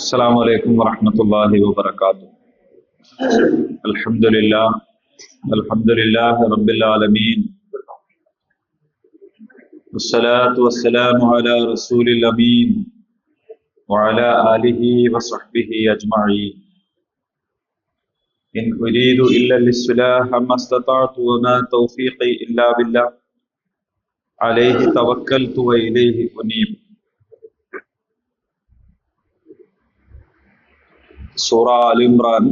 السلام عليكم ورحمة الله وبركاته. الحمد لله رب العالمين، والصلاة والسلام على رسول الأمين وعلى آله وصحبه أجمعين. إن أريد إلا الإصلاح ما استطعت وما توفيقي إلا بالله عليه توكلت وإليه أنيب. സൂറ all Imran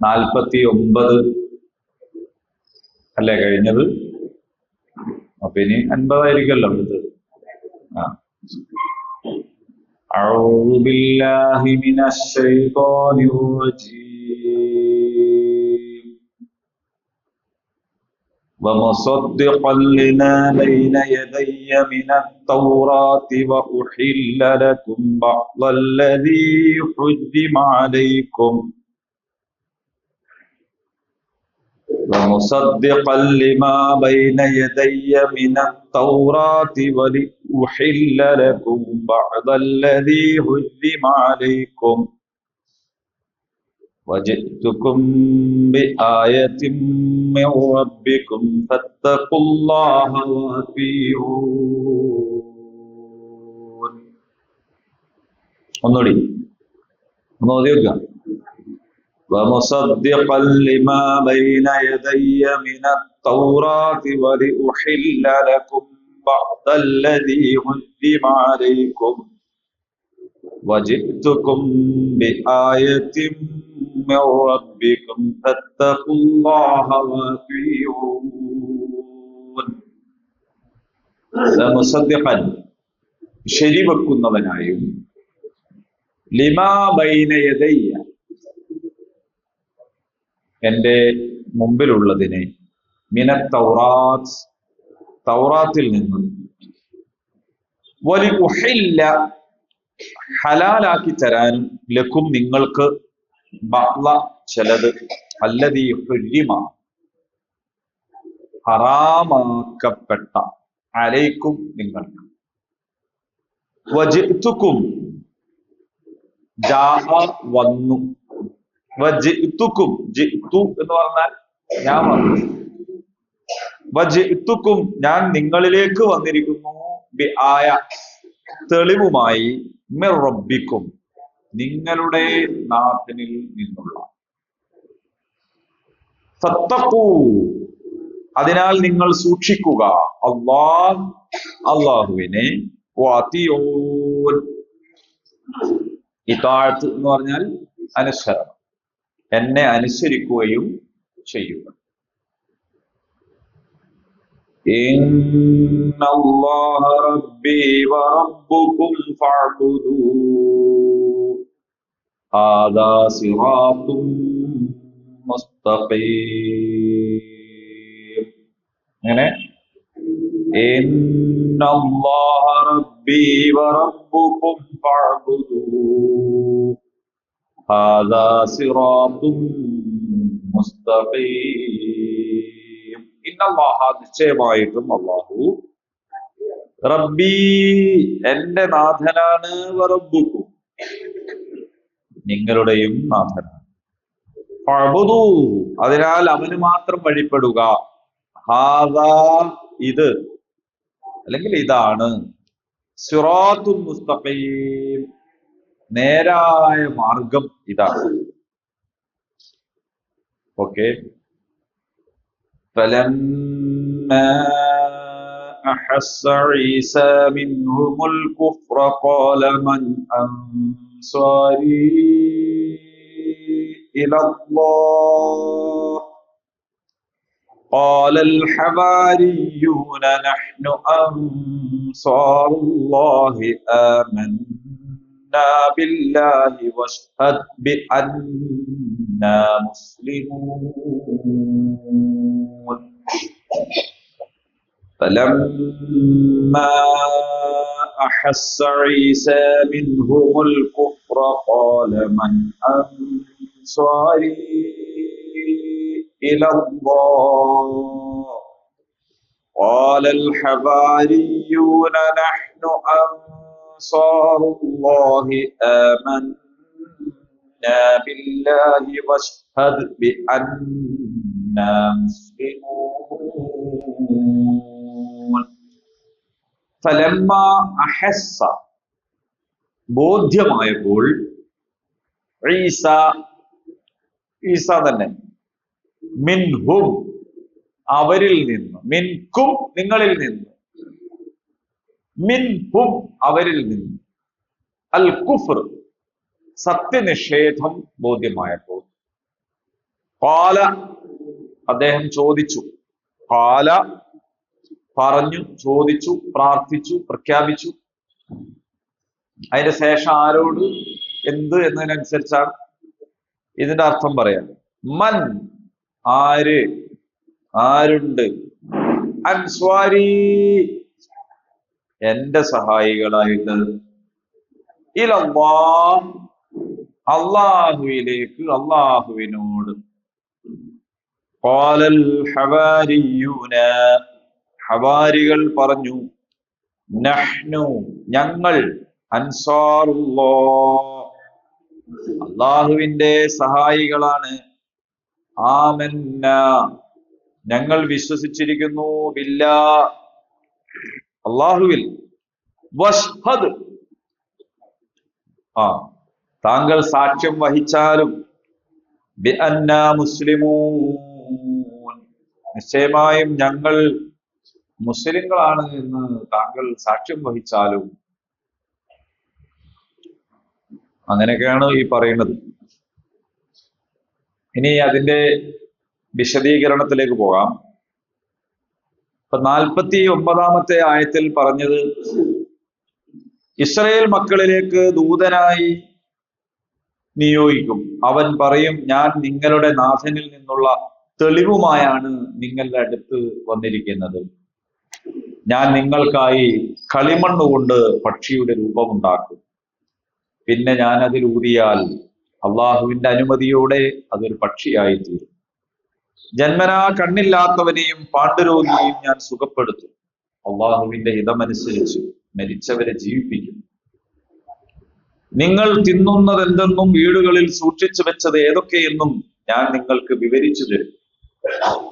49 അല്ലേ കഴിഞ്ഞത്? അപ്പൊ ഇനി 50 ആയിരിക്കല്ലോ അടുത്തത്. أعوذ بالله من الشيطان الرجيم ومصدقا لما بين يدي من التوراة وأحل لكم بعض الذي حرم عليكم ومصدقا لما بين يدي من التوراة وأحل لكم بعض الذي حرم عليكم وجئتكم بآية من ربكم فاتقوا الله وأطيعون. ഒന്നുകൂടി ഒന്ന് ഓതി വെക്കാം. ومصدقا لما بين يدي من التوراة ولأحل لكم بعض الذي حرم عليكم وجئتكم بآية من ربكم فاتقوا الله وأطيعون. ومصدقا ശരിവെക്കുന്നവനായും ലിമാ ബൈന യദയ്യ എന്റെ മുമ്പിലുള്ളതിനെ മിനത്ത് തൗറാത്ത് തൗറാത്തിൽ നിന്ന് വലി ഉഹില്ല ഹലാലാക്കി തരാനും ലക്കും നിങ്ങൾക്ക് ബഅ്ള ചിലത് അല്ലദീ ഹുരിമ ഹറാമാക്കപ്പെട്ട അലൈക്കും നിങ്ങൾക്ക് വജിഅ്തുക്കും ജാഅ വന്നു വജിഅ്തുക്കും ജിഅ്തു എന്ന് പറഞ്ഞാൽ ഞാൻ വന്നു വജിഅ്തുക്കും ഞാൻ നിങ്ങളിലേക്ക് വന്നിരിക്കുന്നു ബി ആയ തെളിവുമായി മിർ റബ്ബിക്കും നിങ്ങളുടെ നാഥനിൽ നിന്നുള്ള ഫത്തഖൂ അതിനാൽ നിങ്ങൾ സൂക്ഷിക്കുക അല്ലാഹുവിനെ വഅതിഊൻ ഇതാഅത്ത് എന്ന് പറഞ്ഞാൽ അനുസരണം എന്നെ അനുസരിക്കുകയും ചെയ്യുക. ഇന്നല്ലാഹ റബ്ബി വറബ്ബുകും ഫഅബ്ദൂ ഹാദാ സിറാത്തും മുസ്തഖീം. അങ്ങനെ ഇന്നല്ലാഹ റബ്ബി വറബ്ബുകും ഫഅബ്ദൂ ഹാദാ സിറാത്തും മുസ്തഖീം. ഇന്നല്ലാഹ നിശ്ചയമായിട്ടും അല്ലാഹു റബ്ബി എന്റെ നാഥനാണ് വറബ്ബുക്കും നിങ്ങളുടെയും നാഥനാണ്. ഫഅബ്ദൂ അതിനാൽ അവന് മാത്രം വഴിപ്പെടുക. ഹാദാ ഇത് അല്ലെങ്കിൽ ഇതാണ് സിറാത്തും മുസ്തഖീം നേരായ മാർഗം ഇതാണ്. ഓക്കെ. فلما أحس عيسى منهم الكفر قال من أنصاري إلى الله قال الحواريون نحن أنصار الله آمنا بالله واشهد بأننا مسلمون. فلما أحس عيسى منهم الكفر قال من أنصاري إلى الله قال الحواريون نحن അൻസാറുല്ലാഹി ആമന്നാ ബില്ലാഹി വശ്ഹദ് ബിഅന്നാ മുസ്ലിമൂൻ. ഫലമ്മാ അഹസ്സ, ബോധ്യമായപ്പോൾ, ഈസ തന്നെ, മിൻഹും, അവരിൽ നിന്ന്, മിൻകും, നിങ്ങളിൽ നിന്ന്, മിൻഹും, അവരിൽ നിന്ന്, അൽ കുഫ്ർ, സത്യനിഷേധം ബോധ്യമായപ്പോൾ, ഖാല, അദ്ദേഹം ചോദിച്ചു, ഖാല, പറഞ്ഞു, ചോദിച്ചു, പ്രാർത്ഥിച്ചു, പ്രഖ്യാപിച്ചു. അതിന്റെ ശേഷം ആരോട്, എന്ത് എന്നതിനനുസരിച്ചാണ് ഇതിന്റെ അർത്ഥം പറയാം. മൻ, ആര്, ആരുണ്ട്, അൻസ്വാരി, എന്റെ സഹായികളായിട്ട്, ഇലല്ലാഹ്, അള്ളാഹുവിലേക്ക്, അള്ളാഹുവിനോട്. ഖാലൽ ഹവാരിയൂന, ഹവാരികൾ പറഞ്ഞു, നഹ്നു, ഞങ്ങൾ, അൻസാറുല്ലാഹ്, അള്ളാഹുവിന്റെ സഹായികളാണ്, ആമന്ന, ഞങ്ങൾ വിശ്വസിച്ചിരിക്കുന്നു, ബില്ലാ, അള്ളാഹുവിൽ, വശ്ഹദ്, താങ്കൾ സാക്ഷ്യം വഹിച്ചാലും, ബിഅന്നാ മുസ്ലിമൂൻ, നിശ്ചയമായും ഞങ്ങൾ മുസ്ലിങ്ങളാണ് എന്ന് താങ്കൾ സാക്ഷ്യം വഹിച്ചാലും. അങ്ങനെയൊക്കെയാണ് ഈ പറയുന്നത്. ഇനി അതിന്റെ വിശദീകരണത്തിലേക്ക് പോകാം. ഇപ്പൊ 49-ാമത്തെ ആയത്തിൽ പറഞ്ഞത്, ഇസ്രായേൽ മക്കളിലേക്ക് ദൂതനായി നിയോഗിക്കും, അവൻ പറയും, ഞാൻ നിങ്ങളുടെ നാഥനിൽ നിന്നുള്ള തെളിവുമായാണ് നിങ്ങളുടെ അടുത്ത് വന്നിരിക്കുന്നത്. ഞാൻ നിങ്ങൾക്കായി കളിമണ്ണ് കൊണ്ട് പക്ഷിയുടെ രൂപമുണ്ടാക്കും, പിന്നെ ഞാൻ അതിൽ ഊതിയാൽ അള്ളാഹുവിന്റെ അനുമതിയോടെ അതൊരു പക്ഷിയായി തീരും. ജന്മനാ കണ്ണില്ലാത്തവനെയും പാണ്ഡുരോഗിയെയും ഞാൻ സുഖപ്പെടുത്തും. അള്ളാഹുവിന്റെ ഹിതമനുസരിച്ച് മരിച്ചവരെ ജീവിപ്പിക്കും. നിങ്ങൾ തിന്നുന്നത് എന്തെന്നും വീടുകളിൽ സൂക്ഷിച്ചു വെച്ചത് ഏതൊക്കെയെന്നും ഞാൻ നിങ്ങൾക്ക് വിവരിച്ചു തരും.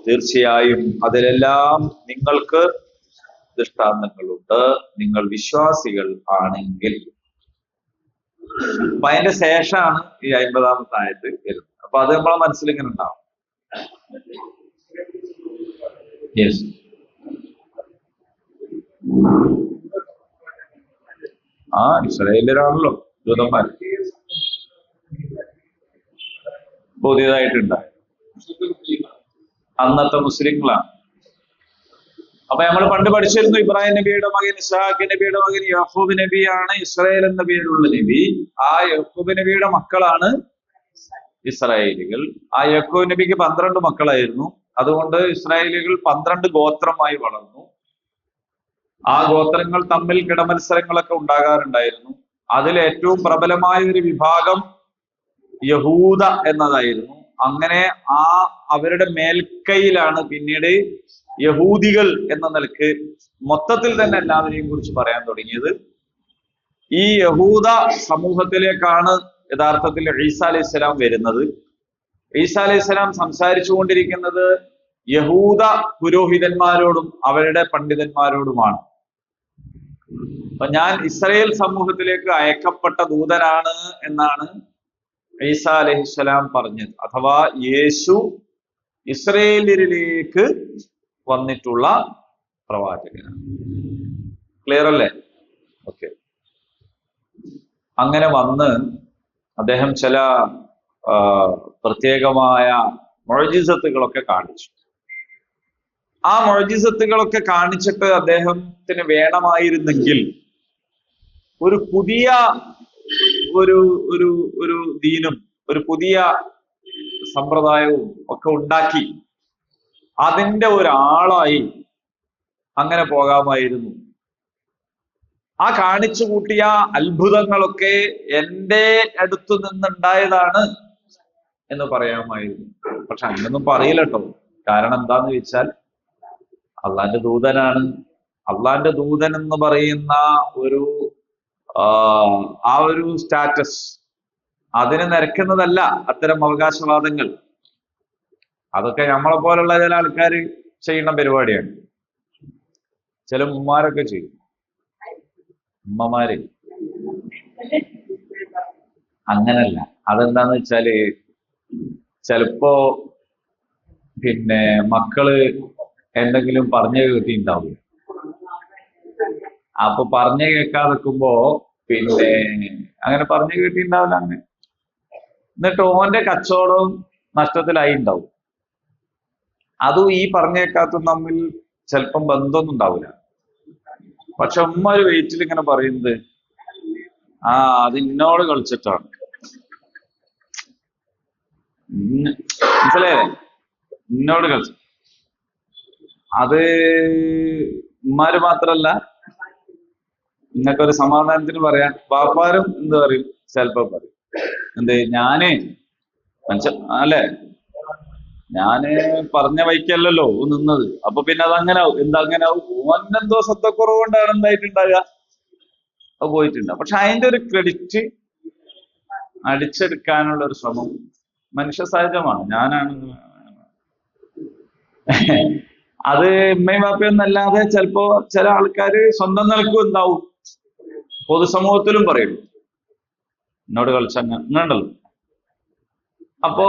തീർച്ചയായും അതിലെല്ലാം നിങ്ങൾക്ക് ദൃഷ്ടാന്തങ്ങളുണ്ട്, നിങ്ങൾ വിശ്വാസികൾ ആണെങ്കിൽ. അപ്പൊ അതിന്റെ ശേഷമാണ് ഈ 50-ാമത്തെ ആയത്ത് വരുന്നത്. അപ്പൊ അത് നമ്മളെ മനസ്സിൽ ഇങ്ങനെ ഉണ്ടാവും. യെസ്, ഇസ്രായേലിലാണല്ലോ ദൂതന്മാർ പുതിയതായിട്ടുണ്ട്, അന്നത്തെ മുസ്ലിങ്ങളാണ്. അപ്പൊ നമ്മൾ പണ്ട് പഠിച്ചിരുന്നു, ഇബ്രാഹിം നബിയുടെ മകൻ ഇസ്ഹാഖ് നബിയുടെ മകൻ യാക്കൂബ് നബിയാണ് ഇസ്രായേൽ എന്ന പേരുള്ള നബി. ആ യാക്കൂബ് നബിയുടെ മക്കളാണ് ഇസ്രായേലികൾ. ആ യാക്കൂബ് നബിക്ക് 12 മക്കളായിരുന്നു. അതുകൊണ്ട് ഇസ്രായേലികൾ 12 ഗോത്രമായി വളർന്നു. ആ ഗോത്രങ്ങൾ തമ്മിൽ കിടമത്സരങ്ങളൊക്കെ ഉണ്ടാകാറുണ്ടായിരുന്നു. അതിൽ ഏറ്റവും പ്രബലമായ ഒരു വിഭാഗം യഹൂദ എന്നതായിരുന്നു. അങ്ങനെ അവരുടെ മേൽക്കൈയിലാണ് പിന്നീട് യഹൂദികൾ എന്ന നിലക്ക് മൊത്തത്തിൽ തന്നെ എല്ലാവരെയും കുറിച്ച് പറയാൻ തുടങ്ങിയത്. ഈ യഹൂദ സമൂഹത്തിലേക്കാണ് യഥാർത്ഥത്തിൽ ഈസാ അലൈഹിസ്സലാം വരുന്നത്. ഈസാ അലൈഹിസ്സലാം സംസാരിച്ചു കൊണ്ടിരിക്കുന്നത് യഹൂദ പുരോഹിതന്മാരോടും അവരുടെ പണ്ഡിതന്മാരോടുമാണ്. അപ്പൊ ഞാൻ ഇസ്രായേൽ സമൂഹത്തിലേക്ക് അയക്കപ്പെട്ട ദൂതനാണ് എന്നാണ് ഈസാ അലൈഹിസ്സലാം പറഞ്ഞത്. അഥവാ യേശു ഇസ്രായേലിലേക്ക് വന്നിട്ടുള്ള പ്രവാചകനാണ്. ക്ലിയർ അല്ലേ? ഓക്കെ. അങ്ങനെ വന്ന് അദ്ദേഹം ചില പ്രത്യേകമായ മുഅ്ജിസത്തുകളൊക്കെ കാണിച്ചു. ആ മുഅ്ജിസത്തുകളൊക്കെ കാണിച്ചിട്ട് അദ്ദേഹത്തിന് വേണമായിരുന്നെങ്കിൽ ഒരു പുതിയ ഒരു ഒരു ഒരു ദീനും ഒരു പുതിയ സമ്പ്രദായവും ഒക്കെ ഉണ്ടാക്കി അതിന്റെ ഒരാളായി അങ്ങനെ പോകാമായിരുന്നു. ആ കാണിച്ചു കൂട്ടിയ അത്ഭുതങ്ങളൊക്കെ എൻ്റെ അടുത്തു നിന്നുണ്ടായതാണ് എന്ന് പറയാമായിരുന്നു. പക്ഷെ അങ്ങനൊന്നും പറയില്ല കേട്ടോ. കാരണം എന്താന്ന് ചോദിച്ചാൽ അള്ളാന്റെ ദൂതനാണ്. അള്ളാന്റെ ദൂതൻ എന്ന് പറയുന്ന ഒരു ആ ഒരു സ്റ്റാറ്റസ് അതിന് നിരക്കുന്നതല്ല അത്തരം അവകാശവാദങ്ങൾ. അതൊക്കെ നമ്മളെ പോലുള്ള ചില ആൾക്കാർ ചെയ്യുന്ന പരിപാടിയാണ്. ചില ഉമ്മമാരൊക്കെ ചെയ്യും. ഉമ്മമാര് അങ്ങനല്ല. അതെന്താന്ന് വെച്ചാല് ചിലപ്പോ മക്കള് എന്തെങ്കിലും പറഞ്ഞു കേട്ടിട്ടുണ്ടാവും. അപ്പൊ പറഞ്ഞു കേൾക്കാതെ നിൽക്കുമ്പോ അങ്ങനെ പറഞ്ഞു കേട്ടിട്ടുണ്ടാവില്ല. അങ്ങനെ എന്നിട്ട് ഓന്റെ കച്ചവടവും നഷ്ടത്തിലായി ഉണ്ടാവും. അതും ഈ പറഞ്ഞേക്കാത്തും തമ്മിൽ ചിലപ്പം ബന്ധമൊന്നും ഉണ്ടാവില്ല. പക്ഷെ ഉമ്മ ഒരു വെയിറ്റിൽ ഇങ്ങനെ പറയുന്നത് അത് ഇന്നോട് കളിച്ചിട്ടാണ്. മനസ്സിലായേ? ഇന്നോട് കളിച്ചു. അത് ഉമ്മാര് മാത്രല്ല, ഇന്നൊക്കെ ഒരു സമാധാനത്തിന് പറയാൻ ബാപ്പാരും എന്ത് പറയും, ചിലപ്പോ പറയും ഞാന് അല്ലേ, ഞാന് പറഞ്ഞ വഴിക്കല്ലല്ലോ നിന്നത്. അപ്പൊ പിന്നെ അതങ്ങനെ ആവും. അങ്ങനെ ആവും? ഓനെന്തോ ശ്രദ്ധക്കുറവുകൊണ്ടാണ് എന്തായിട്ടുണ്ടാകുക, അത് പോയിട്ടുണ്ടാവും. പക്ഷെ അതിന്റെ ഒരു ക്രെഡിറ്റ് അടിച്ചെടുക്കാനുള്ള ഒരു ശ്രമം മനുഷ്യ സഹജമാണ്. ഞാനാണ് അത് ഉമ്മയും വാപ്പയൊന്നല്ലാതെ ചിലപ്പോ ചില ആൾക്കാര് സ്വന്തം നിലക്കും എന്താവും, പൊതുസമൂഹത്തിലും പറയും എന്നോട് കളിച്ചങ്ങണ്ടല്ലോ. അപ്പോ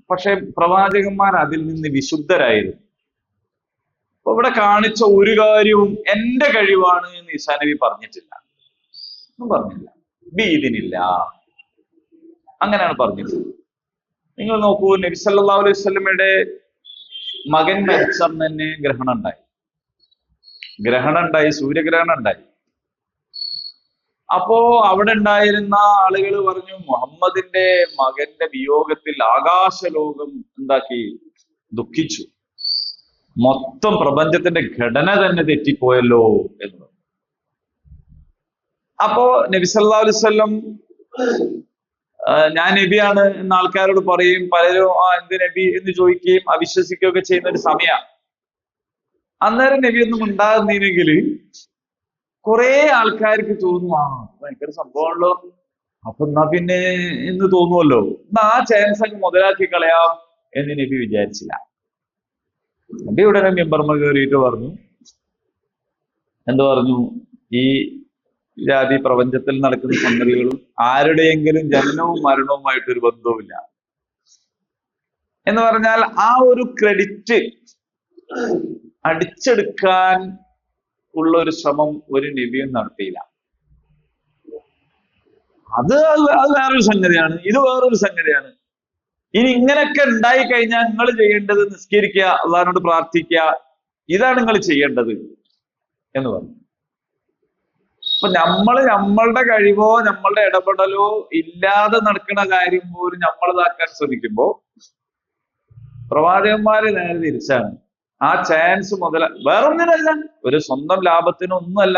പക്ഷെ പ്രവാചകന്മാർ അതിൽ നിന്ന് വിശുദ്ധരായിരുന്നു. അപ്പൊ ഇവിടെ കാണിച്ച ഒരു കാര്യവും എന്റെ കഴിവാണ് എന്ന് ഈസാ നബി പറഞ്ഞിട്ടില്ല. ഒന്നും പറഞ്ഞില്ല. ബീദിനില്ല, അങ്ങനെയാണ് പറഞ്ഞിട്ടുള്ളത്. നിങ്ങൾ നോക്കൂ, നബി സല്ലല്ലാഹു അലൈഹി വസല്ലമയുടെ മകൻ മരിച്ചന്ന് തന്നെ ഗ്രഹണം ഉണ്ടായി, സൂര്യഗ്രഹണം ഉണ്ടായി. അപ്പോ അവിടെ ഉണ്ടായിരുന്ന ആളുകൾ പറഞ്ഞു, മുഹമ്മദിന്റെ മകന്റെ വിയോഗത്തിൽ ആകാശലോകം എന്താക്കി, ദുഃഖിച്ചു. മൊത്തം പ്രപഞ്ചത്തിന്റെ ഘടന തന്നെ തെറ്റിപ്പോയല്ലോ എന്ന്. അപ്പോ നബി സല്ലല്ലാഹു അലൈഹി വസല്ലം ഞാൻ നബിയാണ് എന്ന് ആൾക്കാരോട് പറയും. പലരും എന്ത് നബി എന്ന് ചോദിക്കുകയും അവിശ്വസിക്കുകയൊക്കെ ചെയ്യുന്ന ഒരു സമയമാണ്. അന്നേരം നബി ഒന്നും ഉണ്ടാകുന്നില്ലെങ്കിൽ കുറെ ആൾക്കാർക്ക് തോന്നും, ഭയങ്കര സംഭവമാണല്ലോ, അപ്പൊ എന്നാ പിന്നെ എന്ന് തോന്നുമല്ലോ, എന്നാ ആ ചാൻസ് അങ്ങ് മുതലാക്കി കളയാം എന്ന് നബി വിചാരിച്ചില്ല. നബി ഉടനെ മിമ്പർമ കയറിയിട്ട് പറഞ്ഞു, എന്ത് പറഞ്ഞു, ഈ ജാതി പ്രപഞ്ചത്തിൽ നടക്കുന്ന സംഗതികളും ആരുടെയെങ്കിലും ജനനവും മരണവുമായിട്ടൊരു ബന്ധവുമില്ല എന്ന് പറഞ്ഞാൽ ആ ഒരു ക്രെഡിറ്റ് അടിച്ചെടുക്കാൻ ഉള്ള ഒരു ശ്രമം ഒരു നബിയും നടത്തിയില്ല. അത് വേറൊരു സംഗതിയാണ്, ഇത് വേറൊരു സംഗതിയാണ്. ഇനി ഇങ്ങനെയൊക്കെ ഉണ്ടായി കഴിഞ്ഞാൽ നിങ്ങൾ ചെയ്യേണ്ടത് നിസ്കരിക്കുക, അള്ളാഹിനോട് പ്രാർത്ഥിക്കുക, ഇതാണ് നിങ്ങൾ ചെയ്യേണ്ടത് എന്ന് പറഞ്ഞു. അപ്പൊ നമ്മളുടെ കഴിവോ നമ്മളുടെ ഇടപെടലോ ഇല്ലാതെ നടക്കുന്ന കാര്യം പോലും നമ്മളതാക്കാൻ ശ്രമിക്കുമ്പോ പ്രവാചകന്മാര് നേരെ തിരിച്ചാണ്. ആ ചാൻസ് വേറൊന്നിനല്ല, ഒരു സ്വന്തം ലാഭത്തിനൊന്നുമല്ല.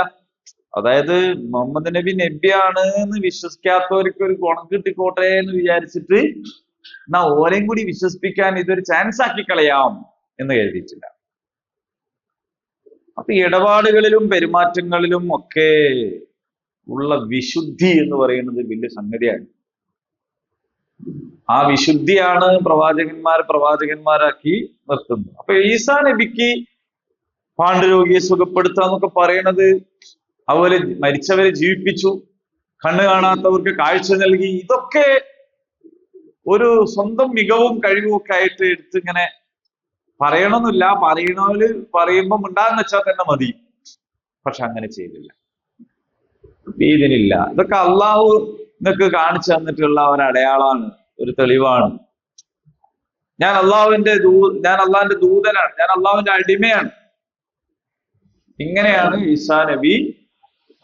അതായത് മുഹമ്മദ് നബി നബിയാണ് എന്ന് വിശ്വസിക്കാത്തവർക്ക് ഒരു ഗുണം കിട്ടിക്കോട്ടെ എന്ന് വിചാരിച്ചിട്ട് എന്നാ ഓരെയും കൂടി വിശ്വസിപ്പിക്കാൻ ഇതൊരു ചാൻസ് ആക്കി കളയാം എന്ന് കരുതിയിട്ടില്ല. അപ്പൊ ഇടപാടുകളിലും പെരുമാറ്റങ്ങളിലും ഒക്കെ ഉള്ള വിശുദ്ധി എന്ന് പറയുന്നത് വലിയ സംഗതിയാണ്. ആ വിശുദ്ധിയാണ് പ്രവാചകന്മാരാക്കി നിർത്തുന്നത്. അപ്പൊ ഈസാ നബിക്ക് പാണ്ഡുരോഗിയെ സുഖപ്പെടുത്തുക എന്നൊക്കെ പറയണത്, അതുപോലെ മരിച്ചവരെ ജീവിപ്പിച്ചു, കണ്ണു കാണാത്തവർക്ക് കാഴ്ച നൽകി, ഇതൊക്കെ ഒരു സ്വന്തം മികവും കഴിവും ഒക്കെ ആയിട്ട് എടുത്ത് ഇങ്ങനെ പറയണമെന്നില്ല. പറയണവര് പറയുമ്പോ ഉണ്ടാകുന്ന വെച്ചാൽ തന്നെ മതി. പക്ഷെ അങ്ങനെ ചെയ്തില്ല, ഇതിനില്ല. ഇതൊക്കെ അള്ളാഹു നിങ്ങൾക്ക് കാണിച്ചു തന്നിട്ടുള്ള ഒരു അടയാളമാണ്, ഒരു തെളിവാണ്. ഞാൻ അള്ളാഹുവിന്റെ ദൂതനാണ്, ഞാൻ അള്ളാഹുവിന്റെ അടിമയാണ്. ഇങ്ങനെയാണ് ഈസാ നബി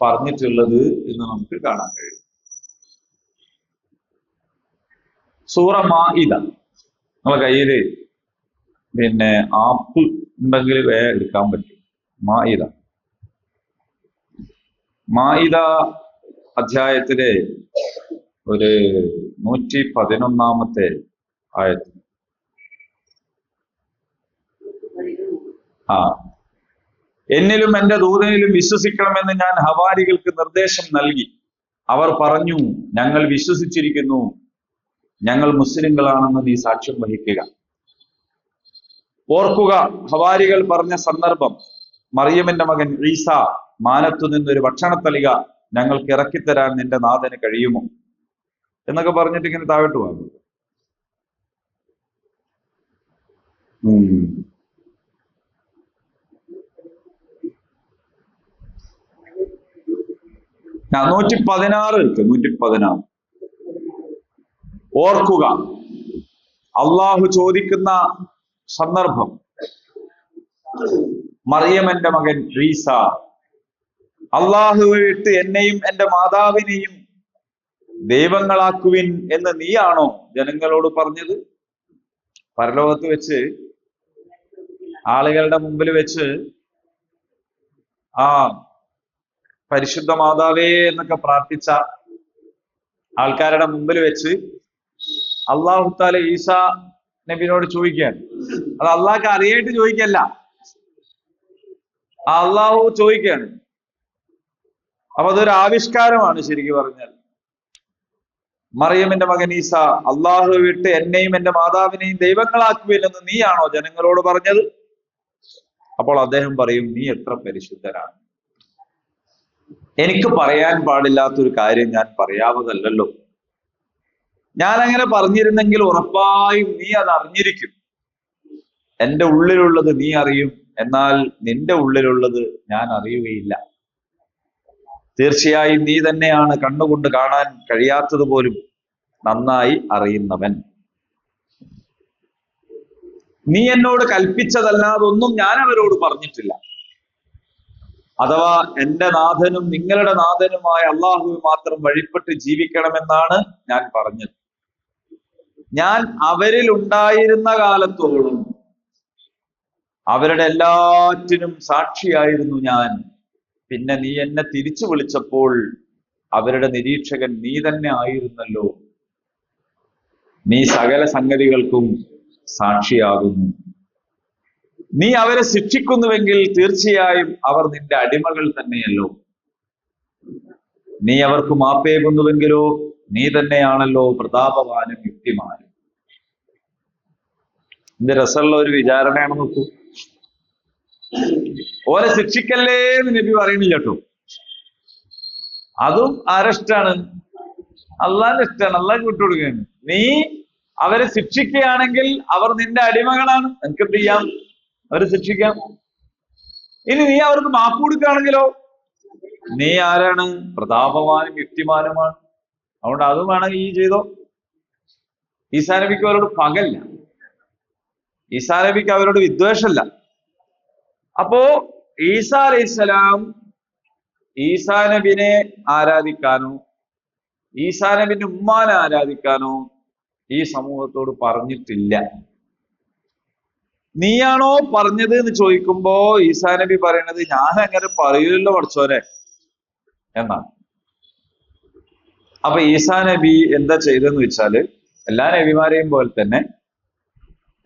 പറഞ്ഞിട്ടുള്ളത് എന്ന് നമുക്ക് കാണാൻ കഴിയും. സൂറ മാഇദ നമ്മളെ കയ്യില് ആപ്പ് ഉണ്ടെങ്കിൽ വേഗം എടുക്കാൻ പറ്റും. മാഇദ അധ്യായത്തിലെ ഒരു 111 ആയത്ത്. എന്നിലും എന്റെ ദൂതനിലും വിശ്വസിക്കണമെന്ന് ഞാൻ ഹവാരികൾക്ക് നിർദ്ദേശം നൽകി. അവർ പറഞ്ഞു, ഞങ്ങൾ വിശ്വസിച്ചിരിക്കുന്നു, ഞങ്ങൾ മുസ്ലിങ്ങളാണെന്ന് നീ സാക്ഷ്യം വഹിക്കുക. ഓർക്കുക, ഹവാരികൾ പറഞ്ഞ സന്ദർഭം, മറിയമിന്റെ മകൻ ഈസ മാനത്തു നിന്നൊരു ഭക്ഷണത്തളിക ഞങ്ങൾക്ക് ഇറക്കിത്തരാൻ നിന്റെ നാഥന് കഴിയുമോ എന്നൊക്കെ പറഞ്ഞിട്ട് ഇങ്ങനെ താഴോട്ട് പോകും. ആ 116 ഇருக்கு. 116 ഓർക്കുക, അള്ളാഹു ചോദിക്കുന്ന സന്ദർഭം, മറിയമന്റെ മകൻ ഈസ, അള്ളാഹുവെ വിട്ട് എന്നെയും എന്റെ മാതാവിനെയും ദൈവങ്ങളാക്കുവിൻ എന്ന് നീയാണോ ജനങ്ങളോട് പറഞ്ഞത്? പരലോകത്ത് വെച്ച് ആളുകളുടെ മുമ്പിൽ വെച്ച് ആ പരിശുദ്ധ മാതാവേ എന്നൊക്കെ പ്രാർത്ഥിച്ച ആൾക്കാരുടെ മുമ്പിൽ വെച്ച് അള്ളാഹു താല ഈസ നബിനോട് ചോദിക്കുകയാണ്. അത് അള്ളാഹ്ക്ക് അറിയായിട്ട് ചോദിക്കല്ല, അള്ളാഹു ചോദിക്കുകയാണ്. അപ്പൊ അതൊരു ആവിഷ്കാരമാണ് ശരിക്കും പറഞ്ഞാൽ. മറിയമിന്റെ മകൻ ഈസ, അള്ളാഹു വിട്ട് എന്നെയും എന്റെ മാതാവിനെയും ദൈവങ്ങളാക്കുവില്ലെന്ന് നീയാണോ ജനങ്ങളോട് പറഞ്ഞത്? അപ്പോൾ അദ്ദേഹം പറയും, നീ എത്ര പരിശുദ്ധനാണ്, എനിക്ക് പറയാൻ പാടില്ലാത്തൊരു കാര്യം ഞാൻ പറയാവതല്ലോ. ഞാൻ അങ്ങനെ പറഞ്ഞിരുന്നെങ്കിൽ ഉറപ്പായും നീ അത് അറിഞ്ഞിരിക്കും. എന്റെ ഉള്ളിലുള്ളത് നീ അറിയും, എന്നാൽ നിന്റെ ഉള്ളിലുള്ളത് ഞാൻ അറിയുകയില്ല. തീർച്ചയായും നീ തന്നെയാണ് കണ്ണുകൊണ്ട് കാണാൻ കഴിയാത്തത് പോലും നന്നായി അറിയുന്നവൻ. നീ എന്നോട് കൽപ്പിച്ചതല്ലാതൊന്നും ഞാൻ അവരോട് പറഞ്ഞിട്ടില്ല. അഥവാ എന്റെ നാഥനും നിങ്ങളുടെ നാഥനുമായ അള്ളാഹുവെ മാത്രം വഴിപ്പെട്ട് ജീവിക്കണമെന്നാണ് ഞാൻ പറഞ്ഞത്. ഞാൻ അവരിൽ ഉണ്ടായിരുന്ന കാലത്തോളം അവരുടെ എല്ലാറ്റിനും സാക്ഷിയായിരുന്നു ഞാൻ. പിന്നെ നീ എന്നെ തിരിച്ചു വിളിച്ചപ്പോൾ അവരുടെ നിരീക്ഷകൻ നീ തന്നെ ആയിരുന്നല്ലോ. നീ സകല സംഗതികൾക്കും സാക്ഷിയാകുന്നു. നീ അവരെ ശിക്ഷിക്കുന്നുവെങ്കിൽ തീർച്ചയായും അവർ നിന്റെ അടിമകൾ തന്നെയല്ലോ. നീ അവർക്ക് മാപ്പേകുന്നുവെങ്കിലോ നീ തന്നെയാണല്ലോ പ്രതാപവാനും യുക്തിമാനും. ഇത് രസമുള്ള ഒരു വിചാരണയാണ്. നോക്കൂ, ഓരെ ശിക്ഷിക്കല്ലേ എന്ന് നബി പറയുന്നില്ല കേട്ടോ. അതും ആരിഷ്ടാണ്? അള്ളാന്റെ ഇഷ്ടമാണ്. അള്ളാഹ് വിട്ടുകൊടുക്കുകയാണ്. നീ അവരെ ശിക്ഷിക്കുകയാണെങ്കിൽ അവർ നിന്റെ അടിമകളാണ്, നിനക്ക് എന്ത് ചെയ്യാം? അവരെ ശിക്ഷിക്കാം. ഇനി നീ അവർക്ക് മാപ്പ് കൊടുക്കുകയാണെങ്കിലോ നീ ആരാണ്? പ്രതാപവാനും യുക്തിമാനുമാണ്. അതുകൊണ്ട് അതും വേണമെങ്കിൽ ഈ ചെയ്തോ. ഈസാ നബിക്ക് അവരോട് പകല്ല, ഈസാ നബിക്ക് അവരോട് വിദ്വേഷമല്ല. അപ്പോ ഈസാ അലൈഹിസ്സലാം ഈസാ നബിനെ ആരാധിക്കാനോ ഈസാ നബിന്റെ ഉമ്മാനെ ആരാധിക്കാനോ ഈ സമൂഹത്തോട് പറഞ്ഞിട്ടില്ല. നീയാണോ പറഞ്ഞത് എന്ന് ചോദിക്കുമ്പോ ഈസാ നബി പറയണത് ഞാൻ അങ്ങനെ പറയൂല്ലോ പഠിച്ചോനെ എന്നാണ്. അപ്പൊ ഈസാ നബി എന്താ ചെയ്തെന്ന് വെച്ചാല്, എല്ലാ നബിമാരെയും പോലെ തന്നെ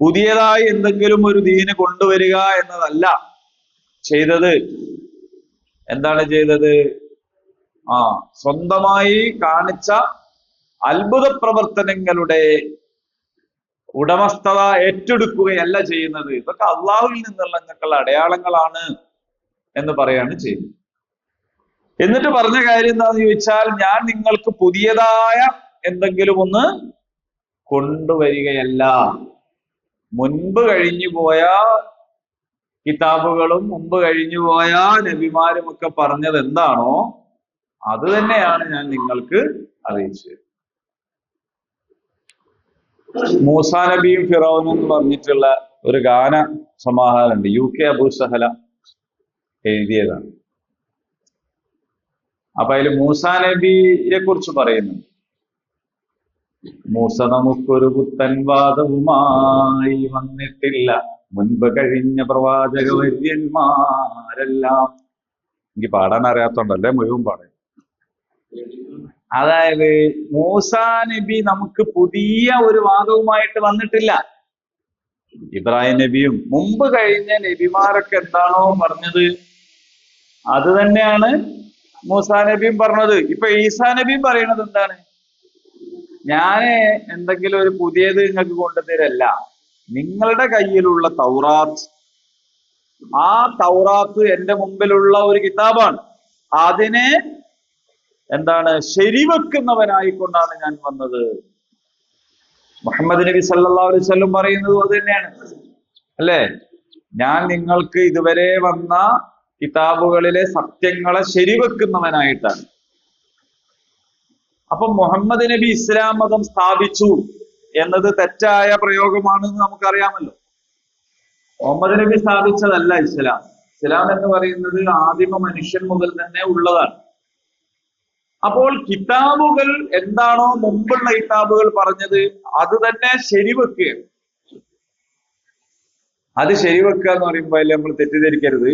പുതിയതായി എന്തെങ്കിലും ഒരു ദീന് കൊണ്ടുവരിക എന്നതല്ല ചെയ്തത്. എന്താണ് ചെയ്തത്? സ്വന്തമായി കാണിച്ച അത്ഭുത പ്രവർത്തനങ്ങളുടെ ഉടമസ്ഥത ഏറ്റെടുക്കുകയല്ല ചെയ്യുന്നത്. ഇതൊക്കെ അള്ളാഹുവിൽ നിന്നുള്ള അടയാളങ്ങളാണ് എന്ന് പറയാണ് ചെയ്യുന്നത്. എന്നിട്ട് പറഞ്ഞ കാര്യം എന്താണെന്ന് ചോദിച്ചാൽ, ഞാൻ നിങ്ങൾക്ക് പുതിയതായ എന്തെങ്കിലും ഒന്ന് കൊണ്ടുവരികയല്ല. മുൻപ് കഴിഞ്ഞുപോയ കിതാബുകളും മുമ്പ് കഴിഞ്ഞുപോയ നബിമാരും ഒക്കെ പറഞ്ഞത് എന്താണോ അത് തന്നെയാണ് ഞാൻ നിങ്ങൾക്ക് അറിയിച്ചത്. മൂസാ നബിയും ഫിറൗനും എന്ന് പറഞ്ഞിട്ടുള്ള ഒരു ഗാന സമാഹാരമുണ്ട്. UK അബൂ സഹല എഴുതിയതാണ്. അപ്പൊ അതിൽ മൂസാ നബിയെ കുറിച്ച് പറയുന്നു. മൂസ നമുക്കൊരു പുത്തൻ വാദവുമായി വന്നിട്ടില്ല, മുൻപ് കഴിഞ്ഞ പ്രവാചക വര്യന്മാരെല്ലാം. എനിക്ക് പാടാൻ അറിയാത്തോണ്ടല്ലേ മുഴുവൻ പാടാൻ. അതായത് മൂസാ നബി നമുക്ക് പുതിയ ഒരു വാദവുമായിട്ട് വന്നിട്ടില്ല. ഇബ്രാഹിം നബിയും മുമ്പ് കഴിഞ്ഞ നബിമാരൊക്കെ എന്താണോ പറഞ്ഞത് അത് തന്നെയാണ് മൂസാ നബിയും പറഞ്ഞത്. ഇപ്പൊ ഈസാ നബിയും പറയണത് എന്താണ്? ഞാന് എന്തെങ്കിലും ഒരു പുതിയത് നിങ്ങൾക്ക് കൊണ്ടുതരല്ല, നിങ്ങളുടെ കയ്യിലുള്ള തൗറാത്ത്, ആ തൗറാത്ത് എന്റെ മുമ്പിലുള്ള ഒരു കിതാബാണ്, അതിനെ എന്താണ് ശരിവെക്കുന്നവനായിക്കൊണ്ടാണ് ഞാൻ വന്നത്. മുഹമ്മദ് നബി സല്ലല്ലാഹു അലൈഹി വസല്ലം പറയുന്നത് അത് തന്നെയാണ് അല്ലേ? ഞാൻ നിങ്ങൾക്ക് ഇതുവരെ വന്ന കിതാബുകളിലെ സത്യങ്ങളെ ശരിവെക്കുന്നവനായിട്ടാണ്. അപ്പൊ മുഹമ്മദ് നബി ഇസ്ലാം മതം സ്ഥാപിച്ചു എന്നത് തെറ്റായ പ്രയോഗമാണെന്ന് നമുക്കറിയാമല്ലോ. മുഹമ്മദ് നബി സ്ഥാപിച്ചതല്ല ഇസ്ലാം. ഇസ്ലാം എന്ന് പറയുന്നത് ആദിമ മനുഷ്യൻ മുതൽ തന്നെ ഉള്ളതാണ്. അപ്പോൾ കിതാബുകൾ എന്താണോ മുമ്പുള്ള കിതാബുകൾ പറഞ്ഞത് അത് തന്നെ ശരിവെക്കുകയാണ്. അത് ശരിവെക്കുക എന്ന് പറയുമ്പോൾ അതിൽ നമ്മൾ തെറ്റിദ്ധരിക്കരുത്,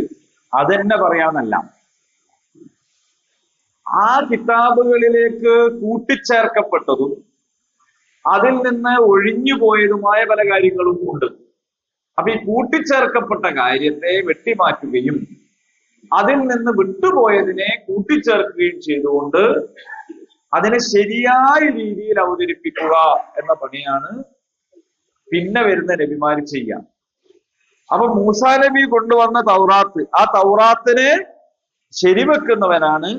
അതെന്നെ പറയാനല്ല. ആ കിതാബുകളിലേക്ക് കൂട്ടിച്ചേർക്കപ്പെട്ടതും അതിൽ നിന്ന് ഒഴിഞ്ഞു പോയതുമായ പല കാര്യങ്ങളും ഉണ്ട്. അപ്പൊ ഈ കൂട്ടിച്ചേർക്കപ്പെട്ട കാര്യത്തെ വെട്ടിമാറ്റുകയും അതിൽ നിന്ന് വിട്ടുപോയതിനെ കൂട്ടിച്ചേർക്കുകയും ചെയ്തുകൊണ്ട് അതിനെ ശരിയായ രീതിയിൽ അവതരിപ്പിക്കുക എന്ന പണിയാണ് പിന്നെ വരുന്ന നബിമാര് ചെയ്യാം. അപ്പൊ മൂസാ നബി കൊണ്ടുവന്ന തൗറാത്ത്, ആ തൗറാത്തിനെ ശരിവെക്കുന്നവനാണ്.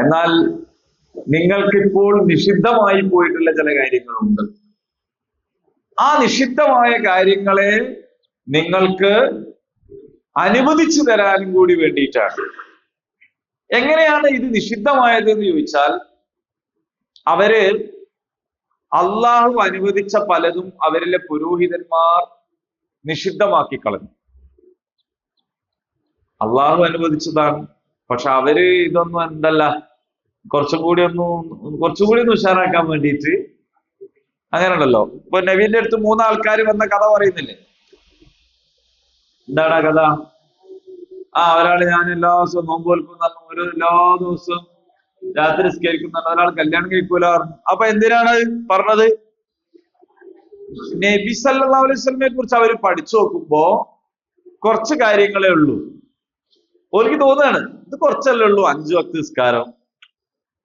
എന്നാൽ നിങ്ങൾക്കിപ്പോൾ നിഷിദ്ധമായി പോയിട്ടുള്ള ചില കാര്യങ്ങളുണ്ട്. ആ നിഷിദ്ധമായ കാര്യങ്ങളെ നിങ്ങൾക്ക് അനുവദിച്ചു തരാനും കൂടി വേണ്ടിയിട്ടാണ്. എങ്ങനെയാണ് ഇത് നിഷിദ്ധമായത് എന്ന് ചോദിച്ചാൽ, അവര് അള്ളാഹു അനുവദിച്ച പലതും അവരിലെ പുരോഹിതന്മാർ നിഷിദ്ധമാക്കി കളഞ്ഞു. അള്ളാഹു അനുവദിച്ചതാണ്, പക്ഷെ അവര് ഇതൊന്നും എന്തല്ല കുറച്ചുകൂടി ഒന്ന് ഉഷാറാക്കാൻ വേണ്ടിയിട്ട് അങ്ങനെ ഉണ്ടല്ലോ. ഇപ്പൊ നബീന്റെ അടുത്ത് 3 ആൾക്കാർ വന്ന കഥ പറയുന്നില്ലേ? എന്താണ് ആ കഥ? ഒരാള് ഞാൻ എല്ലാ ദിവസവും നോമ്പ് വെൽക്കുന്ന, എല്ലാ ദിവസവും രാത്രി നിസ്കരിക്കുന്ന, ഒരാൾ കല്യാണം കഴിക്കൂല പറഞ്ഞു. അപ്പൊ എന്തിനാണ് പറഞ്ഞത്? നബി സല്ലല്ലാഹു അലൈഹി വസല്ലമയെ കുറിച്ച് അവർ പഠിച്ചു നോക്കുമ്പോ കുറച്ച് കാര്യങ്ങളേ ഉള്ളൂ. ഓർക്ക് തോന്നുകയാണ് ഇത് കുറച്ചല്ലേ ഉള്ളൂ, 5 വക്ത് നിസ്കാരം,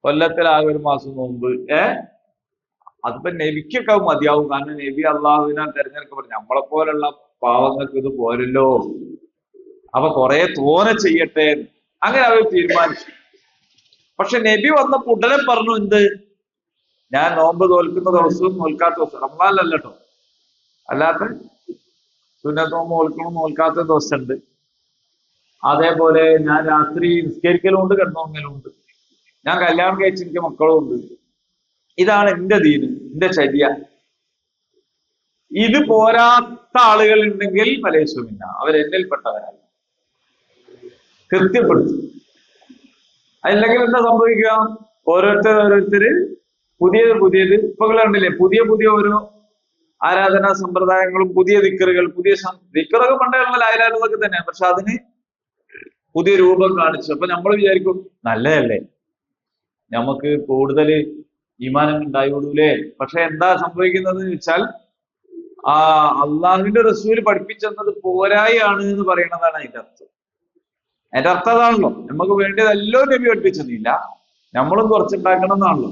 കൊല്ലത്തിലാകെ 1 മാസം നോമ്പ്, അതിപ്പോ നബിക്കൊക്കെ മതിയാവും, കാരണം നബി അള്ളാഹുവിനാൽ തെരഞ്ഞെടുക്കപ്പെട്ടു, നമ്മളെ പോലുള്ള പാവങ്ങൾക്ക് ഇത് പോരല്ലോ, അപ്പൊ കുറെ തോനെ ചെയ്യട്ടെ, അങ്ങനെ അവർ തീരുമാനിച്ചു. പക്ഷെ നബി വന്നപ്പോ ഉടനെ പറഞ്ഞു, എന്ത്? ഞാൻ നോമ്പ് തോൽക്കുന്ന ദിവസവും നോൽക്കാത്ത ദിവസം, റമദാനിലല്ല കേട്ടോ, അല്ലാത്ത സുന്നത്ത് നോമ്പ് നോൽക്കാത്ത ദിവസമുണ്ട്. അതേപോലെ ഞാൻ രാത്രി നിസ്കരിക്കലും ഉണ്ട്, കിടന്നുറങ്ങലും ഉണ്ട്, ഞാൻ കല്യാണം കഴിച്ച് എനിക്ക് മക്കളും ഉണ്ട്. ഇതാണ് എന്റെ ദീന്, എന്റെ ചര്യ. ഇത് പോരാത്ത ആളുകൾ ഉണ്ടെങ്കിൽ ഫലേശമില്ല, അവരെന്നിൽപ്പെട്ടവരല്ല. കൃത്യപ്പെടുത്തും. അല്ലെങ്കിൽ എന്താ സംഭവിക്കുക? ഓരോരുത്തര് പുതിയത് ഇപ്പൊ കണ്ടില്ലേ, പുതിയ ഓരോ ആരാധനാ സമ്പ്രദായങ്ങളും, പുതിയ ദിക്കറുകൾ, ദിക്കറൊക്കെ പണ്ടേ ഉള്ള ആരാധനകളൊക്കെ തന്നെയാണ്, പക്ഷെ അതിന് പുതിയ രൂപം കാണിച്ചു. അപ്പൊ നമ്മൾ വിചാരിക്കും നല്ലതല്ലേ, നമുക്ക് കൂടുതൽ ഈമാനം ഉണ്ടായിവിടൂലേ. പക്ഷെ എന്താ സംഭവിക്കുന്നത് വെച്ചാൽ, അള്ളാഹുവിന്റെ റസൂല് പഠിപ്പിച്ചെന്നത് പോരായാണ് എന്ന് പറയുന്നതാണ് അതിന്റെ അർത്ഥം. അതിന്റെ അർത്ഥം അതാണല്ലോ, നമുക്ക് വേണ്ടിയതെല്ലാം നബി പഠിപ്പിച്ചെന്നില്ല, നമ്മളും കുറച്ചുണ്ടാക്കണം എന്നാണല്ലോ.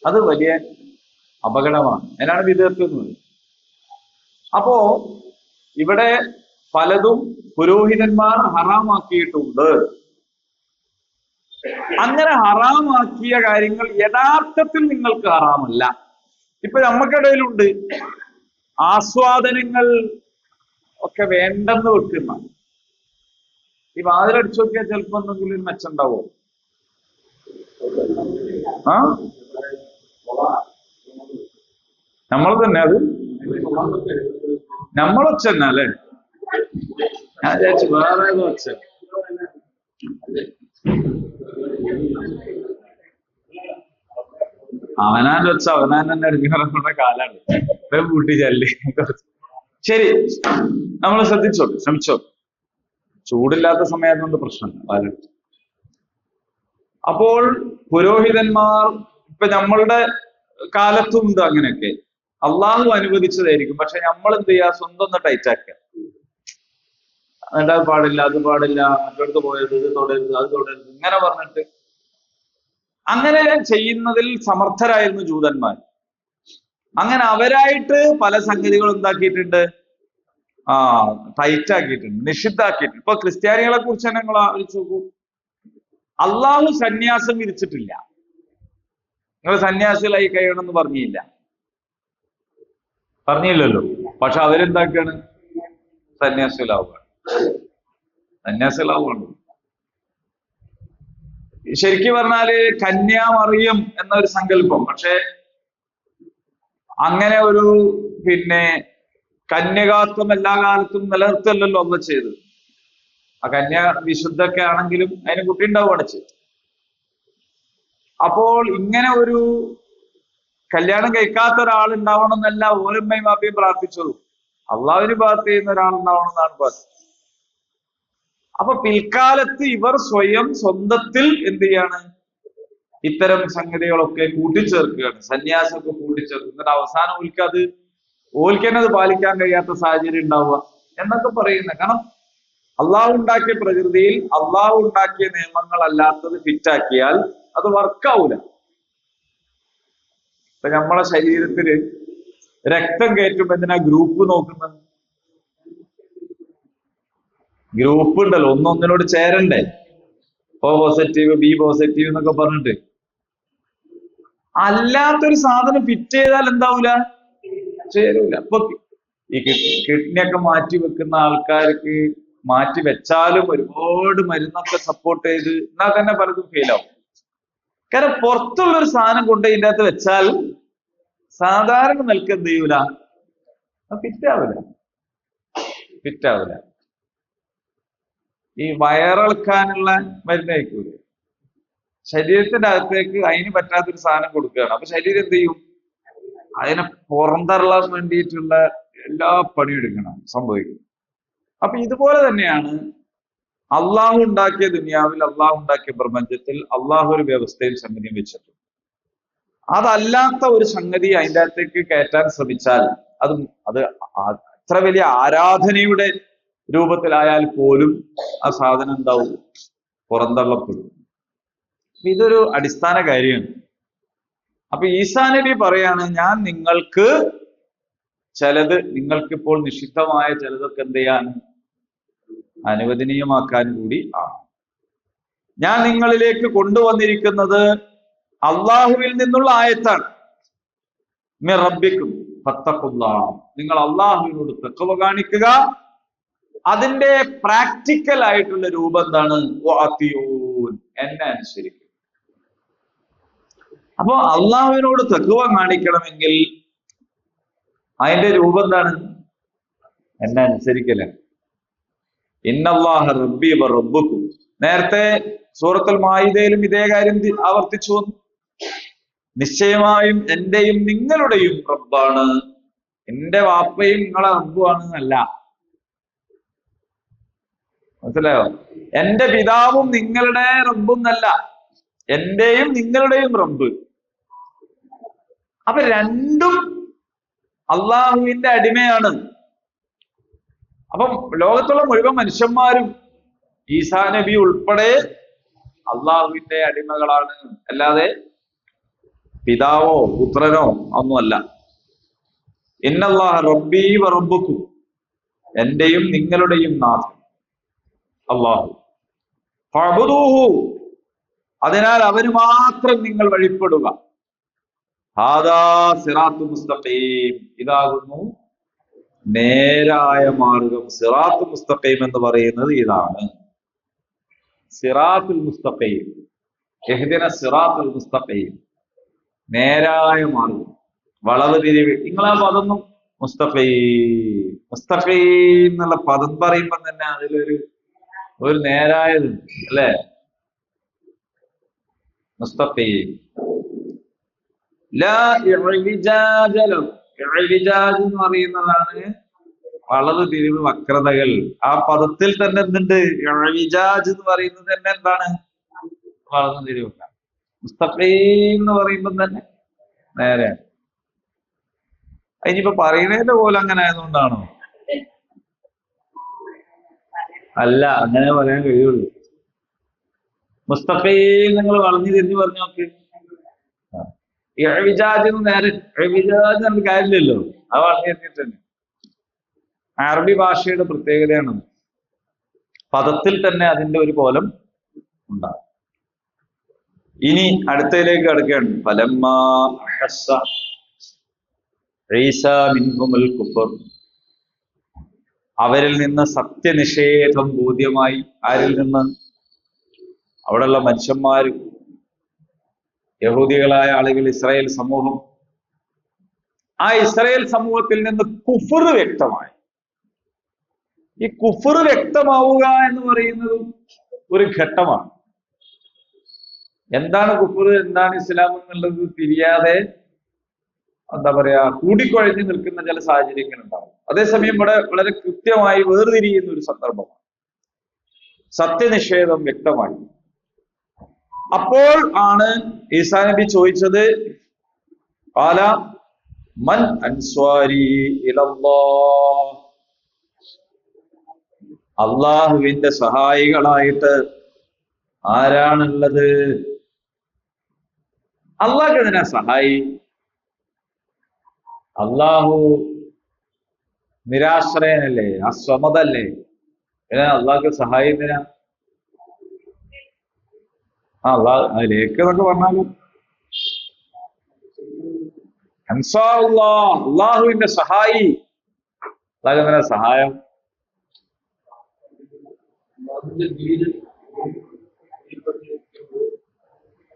അത് വലിയ അപകടമാണ്. അതിനാണ് വിദഗ്ധം എന്ന് പറയുന്നത്. അപ്പോ ഇവിടെ പലതും പുരോഹിതന്മാർ ഹറാമാക്കിയിട്ടുണ്ട്. അങ്ങനെ ഹറാമാക്കിയ കാര്യങ്ങൾ യഥാർത്ഥത്തിൽ നിങ്ങൾക്ക് ഹറാമല്ല. ഇപ്പൊ നമുക്കിടയിലുണ്ട് ആസ്വാദനങ്ങൾ ഒക്കെ വേണ്ടെന്ന് വെക്കുന്ന. ഈ വാതിലടിച്ചു നോക്കിയാൽ ചിലപ്പോ എന്തെങ്കിലും മെച്ചുണ്ടാവോ? നമ്മൾ തന്നെ അത് നമ്മളൊച്ച തന്നെ അല്ലേ? ഞാൻ വിചാരിച്ചു വേറെ ഏതോ ഒച്ച. അവനാന്റെ ഒച്ച അവനാൻ തന്നെ അടുക്കുന്ന കാലാണ്. കൂട്ടി ചല്ലി. ശരി, നമ്മൾ ശ്രമിച്ചോ. ചൂടില്ലാത്ത സമയത്തുകൊണ്ട് പ്രശ്നമില്ല പാലെടുത്ത്. അപ്പോൾ പുരോഹിതന്മാർ ഇപ്പൊ നമ്മളുടെ കാലത്തും ഉണ്ട് അങ്ങനെയൊക്കെ. അള്ളാഹു അനുവദിച്ചതായിരിക്കും. പക്ഷെ നമ്മൾ എന്ത് ചെയ്യുക, സ്വന്തം ഒന്ന് ടൈറ്റ് ആക്കുക. അത് പാടില്ല, അത് പാടില്ല, മറ്റടുത്ത് പോയത്, ഇത് തൊടരുത്, അത് തൊടരുത്, ഇങ്ങനെ പറഞ്ഞിട്ട് അങ്ങനെ ചെയ്യുന്നതിൽ സമർത്ഥരായിരുന്നു ജൂതന്മാർ. അങ്ങനെ അവരായിട്ട് പല സംഗതികളും എന്താക്കിയിട്ടുണ്ട്, ടൈറ്റ് ആക്കിയിട്ടുണ്ട്, നിഷിദ്ധാക്കിയിട്ടുണ്ട്. ഇപ്പൊ ക്രിസ്ത്യാനികളെ കുറിച്ച് തന്നെ നിങ്ങൾ ആലോചിച്ച് നോക്കൂ. അള്ളാഹു സന്യാസം വിരിച്ചിട്ടില്ല. നിങ്ങൾ സന്യാസികളായി കഴിയണമെന്ന് പറഞ്ഞില്ലല്ലോ. പക്ഷെ അവരെന്താക്കാണ്, സന്യാസികളാവുകയാണ്. ശരിക്കും പറഞ്ഞാല് കന്യാമറിയം എന്നൊരു സങ്കല്പം, പക്ഷെ അങ്ങനെ ഒരു കന്യകാത്വം എല്ലാ കാലത്തും നിലനിർത്തല്ലോ അല്ല ചെയ്ത്. ആ കന്യ വിശുദ്ധൊക്കെ ആണെങ്കിലും അതിന് കുട്ടി ഉണ്ടാവുകയാണ് ചെയ്തത്. അപ്പോൾ ഇങ്ങനെ ഒരു കല്യാണം കഴിക്കാത്ത ഒരാൾ ഉണ്ടാവണം എന്നല്ല ഓരമ്മയും വാപ്പയും പ്രാർത്ഥിച്ചത്. അള്ളാഹുവിന് ഭാഗത്ത് ചെയ്യുന്ന ഒരാൾ ഉണ്ടാവണം എന്നാണ് പ്രാർത്ഥിച്ചത്. അപ്പൊ പിൽക്കാലത്ത് ഇവർ സ്വന്തത്തിൽ എന്ത് ചെയ്യാണ്, ഇത്തരം സംഗതികളൊക്കെ കൂട്ടിച്ചേർക്കുകയാണ്, സന്യാസമൊക്കെ കൂട്ടിച്ചേർക്കുക. എന്നിട്ട് അവസാനം ഓൽക്കന്നെ അത് പാലിക്കാൻ കഴിയാത്ത സാഹചര്യം ഉണ്ടാവുക എന്നൊക്കെ പറയുന്നത്. കാരണം അള്ളാഹു ഉണ്ടാക്കിയ പ്രകൃതിയിൽ അള്ളാഹു ഉണ്ടാക്കിയ നിയമങ്ങൾ അല്ലാത്തത് ഫിറ്റാക്കിയാൽ അത് വർക്കാവൂല. ഇപ്പൊ നമ്മളെ ശരീരത്തില് രക്തം കയറ്റുമ്പോ എന്തിനാ ഗ്രൂപ്പ് നോക്കുന്നത്? ഗ്രൂപ്പ് ഉണ്ടല്ലോ, ഒന്നൊന്നിനോട് ചേരണ്ടേ. O പോസിറ്റീവ്, ബി പോസിറ്റീവ് എന്നൊക്കെ പറഞ്ഞിട്ട്. അല്ലാത്തൊരു സാധനം ഫിറ്റ് ചെയ്താൽ എന്താവൂല, ചേരൂല. അപ്പൊ ഈ കിഡ്നിയൊക്കെ മാറ്റി വെക്കുന്ന ആൾക്കാർക്ക് മാറ്റി വെച്ചാലും ഒരുപാട് മരുന്നൊക്കെ സപ്പോർട്ട് ചെയ്ത് എന്നാൽ തന്നെ പലതും ഫെയിൽ ആവും. കാരണം പുറത്തുള്ളൊരു സാധനം കൊണ്ട് ഇതിൻ്റെ അകത്ത് വെച്ചാൽ സാധാരണ നിലക്ക് എന്ത് ചെയ്യൂല, ഫിറ്റാവില്ല. ഈ വയറിളക്കാനുള്ള മരുന്ന് കഴിക്കൂല, ശരീരത്തിന്റെ അകത്തേക്ക് അതിന് പറ്റാത്തൊരു സാധനം കൊടുക്കുകയാണ്. അപ്പൊ ശരീരം എന്ത് ചെയ്യും, അതിനെ പുറന്തള്ളാൻ വേണ്ടിയിട്ടുള്ള എല്ലാ പണിയും എടുക്കണം, സംഭവിക്കും. അപ്പൊ ഇതുപോലെ തന്നെയാണ് അള്ളാഹു ഉണ്ടാക്കിയ ദുനിയാവിൽ, അള്ളാഹു ഉണ്ടാക്കിയ പ്രപഞ്ചത്തിൽ അള്ളാഹു ഒരു വ്യവസ്ഥയിൽ സംഗതിയും വെച്ചിട്ടുണ്ട്. അതല്ലാത്ത ഒരു സംഗതി അതിൻ്റെ അകത്തേക്ക് കയറ്റാൻ ശ്രമിച്ചാൽ അത് അത്ര വലിയ ആരാധനയുടെ രൂപത്തിലായാൽ പോലും ആ സാധനം എന്താവും, പുറന്തള്ളപ്പെടും. ഇതൊരു അടിസ്ഥാന കാര്യമാണ്. അപ്പൊ ഈസാ നബി പറയാണ്, ഞാൻ നിങ്ങൾക്ക് നിങ്ങൾക്കിപ്പോൾ നിഷിദ്ധമായ ചിലതൊക്കെ എന്ത് ചെയ്യാൻ, അനുവദനീയമാക്കാൻ കൂടി ആണ് ഞാൻ നിങ്ങളിലേക്ക് കൊണ്ടുവന്നിരിക്കുന്നത്. അള്ളാഹുവിൽ നിന്നുള്ള ആയത്താണ്. മിർ റബ്ബിക്കും ഫത്തഖുല്ലാഹ്, നിങ്ങൾ അള്ളാഹുവിനോട് തഖ്വ കാണിക്കുക. അതിന്റെ പ്രാക്ടിക്കൽ ആയിട്ടുള്ള രൂപം എന്താണ്, വഅതിഊൻ, എന്നെ അനുസരിക്കും. അപ്പൊ അള്ളാഹുവിനോട് തഖ്വ കാണിക്കണമെങ്കിൽ അതിന്റെ രൂപം എന്താണ്, എന്നെ അനുസരിക്കലാണ്. ഇന്നല്ലാഹ റബ്ബി വ റബ്ബുക്കും, നേരത്തെ സൂറത്തുൽ മാഇദയിലും ഇതേ കാര്യം ആവർത്തിച്ചു വന്നു. നിശ്ചയമായും എന്റെയും നിങ്ങളുടെയും റബ്ബാണ്. എന്റെ വാപ്പയും നിങ്ങളെ റബ്ബുമാണ് എന്നല്ല, മനസ്സിലായോ? എന്റെ പിതാവും നിങ്ങളുടെ റബ്ബും എന്നല്ല, എന്റെയും നിങ്ങളുടെയും റബ്ബ്. അപ്പൊ രണ്ടും അള്ളാഹുവിന്റെ അടിമയാണ്. അപ്പം ലോകത്തുള്ള മുഴുവൻ മനുഷ്യന്മാരും ഈസാ നബി ഉൾപ്പെടെ അള്ളാഹുവിന്റെ അടിമകളാണ്, അല്ലാതെ പിതാവോ പുത്രനോ ഒന്നുമല്ല. ഇന്നല്ലാഹ റബ്ബി വ റബ്ബുക്കും, എന്റെയും നിങ്ങളുടെയും നാഥൻ അള്ളാഹു. ഫഅബ്ദൂഹു, അതിനാൽ അവന് മാത്രം നിങ്ങൾ വഴിപ്പെടുക. ഹാദാ സിറാത്തു മുസ്തഖീം, ഇതാകുന്നു നേരായ മാർഗം. സിറാത്തു മുസ്തഖീം എന്ന് പറയുന്നത് ഇതാണ്. സിറാത്തുൽ മുസ്തഖീം, ഇഹ്ദിന സിറാത്തുൽ മുസ്തഖീം, നേരായ മാർഗം, വളവ് തിരിവ്. നിങ്ങളാ പദം മുസ്തഖീം എന്നുള്ള പദം പറയുമ്പോൾ തന്നെ അതിലൊരു നേരായതുണ്ട്, അല്ലേ? മുസ്തഖീം. ലാ ഇഅ്വിജാജ ലഹു, ഇഅ്വിജാജ് എന്ന് പറയുന്നതാണ് വളവ് തിരിവ്, വക്രതകൾ. ആ പദത്തിൽ തന്നെ എന്തുണ്ട്, ഇഅ്വിജാജ് എന്ന് പറയുന്നത് തന്നെ എന്താണ്, വളവ് തിരിവ്. മുസ്തഖീം എന്ന് പറയുമ്പോൾ തന്നെ നേരെയാണ്. ഇനിയിപ്പോ പറയുന്നതിന്റെ പോലെ അങ്ങനെ ആയതുകൊണ്ടാണോ? അല്ല, അങ്ങനെ പറയാൻ കഴിയുള്ളൂ. മുസ്തഖീം നിങ്ങൾ വളഞ്ഞു തിരിഞ്ഞു പറഞ്ഞു നോക്ക്. ഇഅ്വിജാജ് നേരെ ഇഅ്വിജാജ് നമുക്ക് കാര്യമില്ലല്ലോ, അത് വളഞ്ഞു തിരിഞ്ഞിട്ടുണ്ട്. അറബി ഭാഷയുടെ പ്രത്യേകതയാണ്, പദത്തിൽ തന്നെ അതിന്റെ ഒരു കോലം ഉണ്ടാകും. ഇനി അടുത്തതിലേക്ക് കടക്കുകയാണ്. ഫലമ്മാ അഹസ്സ ഈസാ മിൻഹുൽ കുഫർ, അവരിൽ നിന്ന് സത്യനിഷേധം ബോധ്യമായി. ആരിൽ നിന്ന്? അവിടെയുള്ള മനുഷ്യന്മാര്, യഹൂദികളായ ആളുകൾ, ഇസ്രായേൽ സമൂഹം. ആ ഇസ്രായേൽ സമൂഹത്തിൽ നിന്ന് കുഫർ വ്യക്തമായി. ഈ കുഫർ വ്യക്തമാവുക എന്ന് പറയുന്നത് ഒരു ഘട്ടമാണ്. എന്താണ് കുഫർ, എന്താണ് ഇസ്ലാം എന്നുള്ളത് തിരിയാതെ എന്താ പറയാ കൂടിക്കുഴഞ്ഞു നിൽക്കുന്ന ചില സാഹചര്യങ്ങൾ ഉണ്ടാവും. അതേസമയം ഇവിടെ വളരെ കൃത്യമായി വേർതിരിയുന്ന ഒരു സന്ദർഭമാണ്. സത്യനിഷേധം വ്യക്തമായി. അപ്പോൾ ആണ് ഈസാ നബി ചോദിച്ചത്, ഖാല മൻ അൻസ്വാരി ഇലല്ലാഹ്, അള്ളാഹുവിന്റെ സഹായികളായിട്ട് ആരാണുള്ളത്? അള്ളാഹ് എന്തിനാ സഹായി? അള്ളാഹു നിരാശ്രയനല്ലേ, അസ്വമതല്ലേ, അള്ളാഹ്ക്ക് സഹായി എന്തിനാ? അള്ളാഹ് അതിലേക്ക് എന്നൊക്കെ പറഞ്ഞാലും അള്ളാഹുവിന്റെ സഹായി. അള്ളാഹ് എന്തിനാ സഹായം?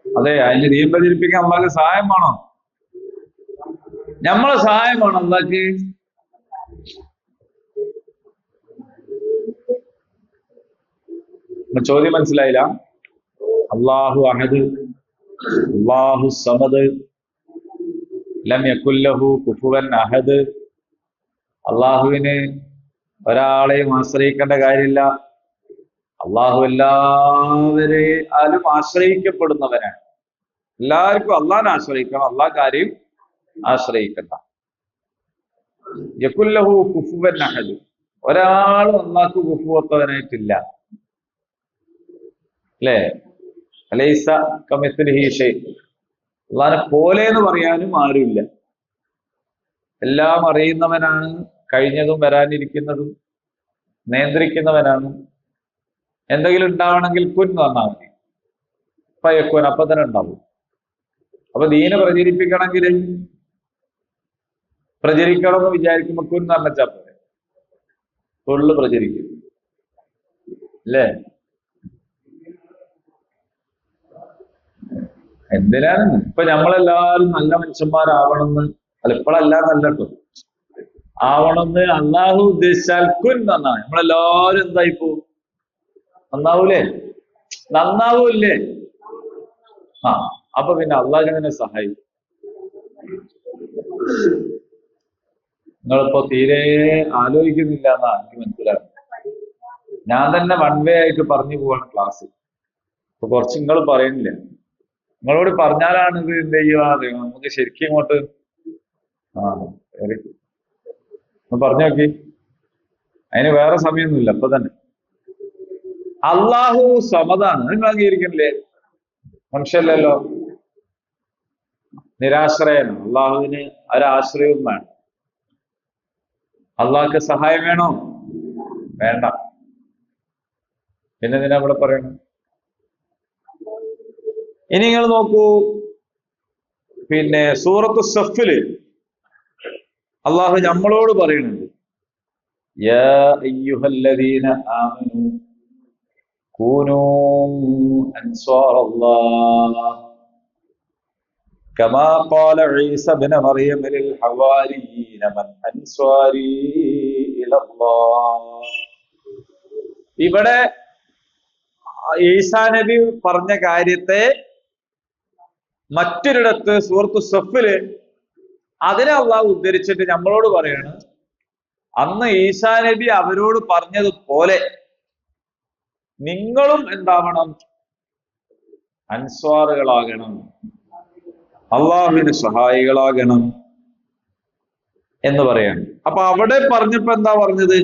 അതെ, അതിന് ദീൻ പ്രചരിപ്പിക്കാൻ അള്ളാഹ്ക്ക് സഹായം വേണോ? നമ്മളെ സഹായം വേണം അള്ളാഹ്ക്ക്. ചോദ്യം മനസ്സിലായില്ല? അല്ലാഹു അഹദ്, അല്ലാഹു സമദ്, ലം യകുൽ ലഹു കുഫുവൻ അഹദ്. അള്ളാഹുവിന് ഒരാളെയും ആശ്രയിക്കേണ്ട കാര്യമില്ല. അള്ളാഹു എല്ലാവരെയും ആശ്രയിക്കപ്പെടുന്നവനാണ്. എല്ലാവർക്കും അള്ളാഹിനെ ആശ്രയിക്കണം, അള്ളാഹ് കാര്യം ആശ്രയിക്കണ്ട. യകുൽ ലഹു കുഫുവൻ അഹദ്, ഒരാളും അള്ളാഹ്ക്ക് കുഫുവത്തവനായിട്ടില്ല. അല്ലേ? അലൈസ കമിസ്ലിഹി ഷൈ, അള്ളാഹിനെ പോലെ എന്ന് പറയാനും ആരുമില്ല. എല്ലാം അറിയുന്നവനാണ്, കഴിഞ്ഞതും വരാനിരിക്കുന്നതും നിയന്ത്രിക്കുന്നവനാണ്. എന്തെങ്കിലും ഉണ്ടാവണമെങ്കിൽ കുൻ എന്ന് പറഞ്ഞാൽ മതി, ഫയക്കുൻ, അപ്പൊ തന്നെ ഉണ്ടാവും. അപ്പൊ ദീനെ പ്രചരിപ്പിക്കണമെങ്കിൽ പ്രചരിക്കണം എന്ന് വിചാരിക്കുമ്പോ കുൻ എന്ന് പറഞ്ഞാൽ പോലെ ഫുള്ള് പ്രചരിക്കും. അല്ലേ? എന്തിനാണ് ഇപ്പൊ നമ്മളെല്ലാവരും നല്ല മനുഷ്യന്മാരാവണമെന്ന്, അല്ല ഇപ്പോഴല്ല, നല്ല കേട്ടോ, ആവണമെന്ന് അള്ളാഹു ഉദ്ദേശിച്ചാൽ കുൻ നന്നാണ്. നമ്മളെല്ലാവരും എന്തായി പോവും? നന്നാവൂലേ? നന്നാവൂല്ലേ? അപ്പൊ പിന്നെ അള്ളാഹ് എങ്ങനെ സഹായിക്കും? നിങ്ങളിപ്പോ തീരെ ആലോചിക്കുന്നില്ല എന്നാ എനിക്ക് മനസ്സിലാകും. ഞാൻ തന്നെ വൺ വേ ആയിട്ട് പറഞ്ഞു പോവാണ് ക്ലാസ്. അപ്പൊ കുറച്ച് നിങ്ങൾ പറയുന്നില്ല. നിങ്ങളോട് പറഞ്ഞാലാണ് ഇത് എന്ത് ചെയ്യുക, നമുക്ക് ശരിക്കും ഇങ്ങോട്ട് പറഞ്ഞു നോക്കി. അതിന് വേറെ സമയമൊന്നുമില്ല, അപ്പൊ തന്നെ. അള്ളാഹു സമതാണ്, നിങ്ങൾ അംഗീകരിക്കണില്ലേ? മനുഷ്യല്ലല്ലോ, നിരാശ്രയനാണ്. അള്ളാഹുവിന് ഒരാശ്രയവും വേണം. അള്ളാഹ്ക്ക് സഹായം വേണോ? വേണ്ട. പിന്നെ എന്തിനാ ഇവിടെ പറയണം? ഇനി നിങ്ങൾ നോക്കൂ, പിന്നെ സൂറത്തു സഫില് അള്ളാഹു നമ്മളോട് പറയുന്നുണ്ട്, യാ അയ്യുഹല്ലദീന ആമനൂ കൂനൂ അൻസ്വാറല്ലാഹ് കമാ ഖാല ഈസ ഇബ്നു മറിയം ലിൽ ഹവാരിയീന മൻ അൻസ്വാരി ഇലല്ലാഹ്. ഇവിടെ ഈസാ നബി പറഞ്ഞ കാര്യത്തെ മറ്റൊരിടത്ത് സൂറത്തു സഫില് അതിനെ അള്ളാഹു ഉദ്ധരിച്ചിട്ട് നമ്മളോട് പറയാണ്, അന്ന് ഈസാ നബി അവരോട് പറഞ്ഞതുപോലെ നിങ്ങളും എന്താവണം? അൻസ്വാറുകളാകണം, അള്ളാഹുവിന് സഹായികളാകണം. എന്ന് പറയാണ്. അപ്പൊ അവിടെ പറഞ്ഞപ്പോ എന്താ പറഞ്ഞത്?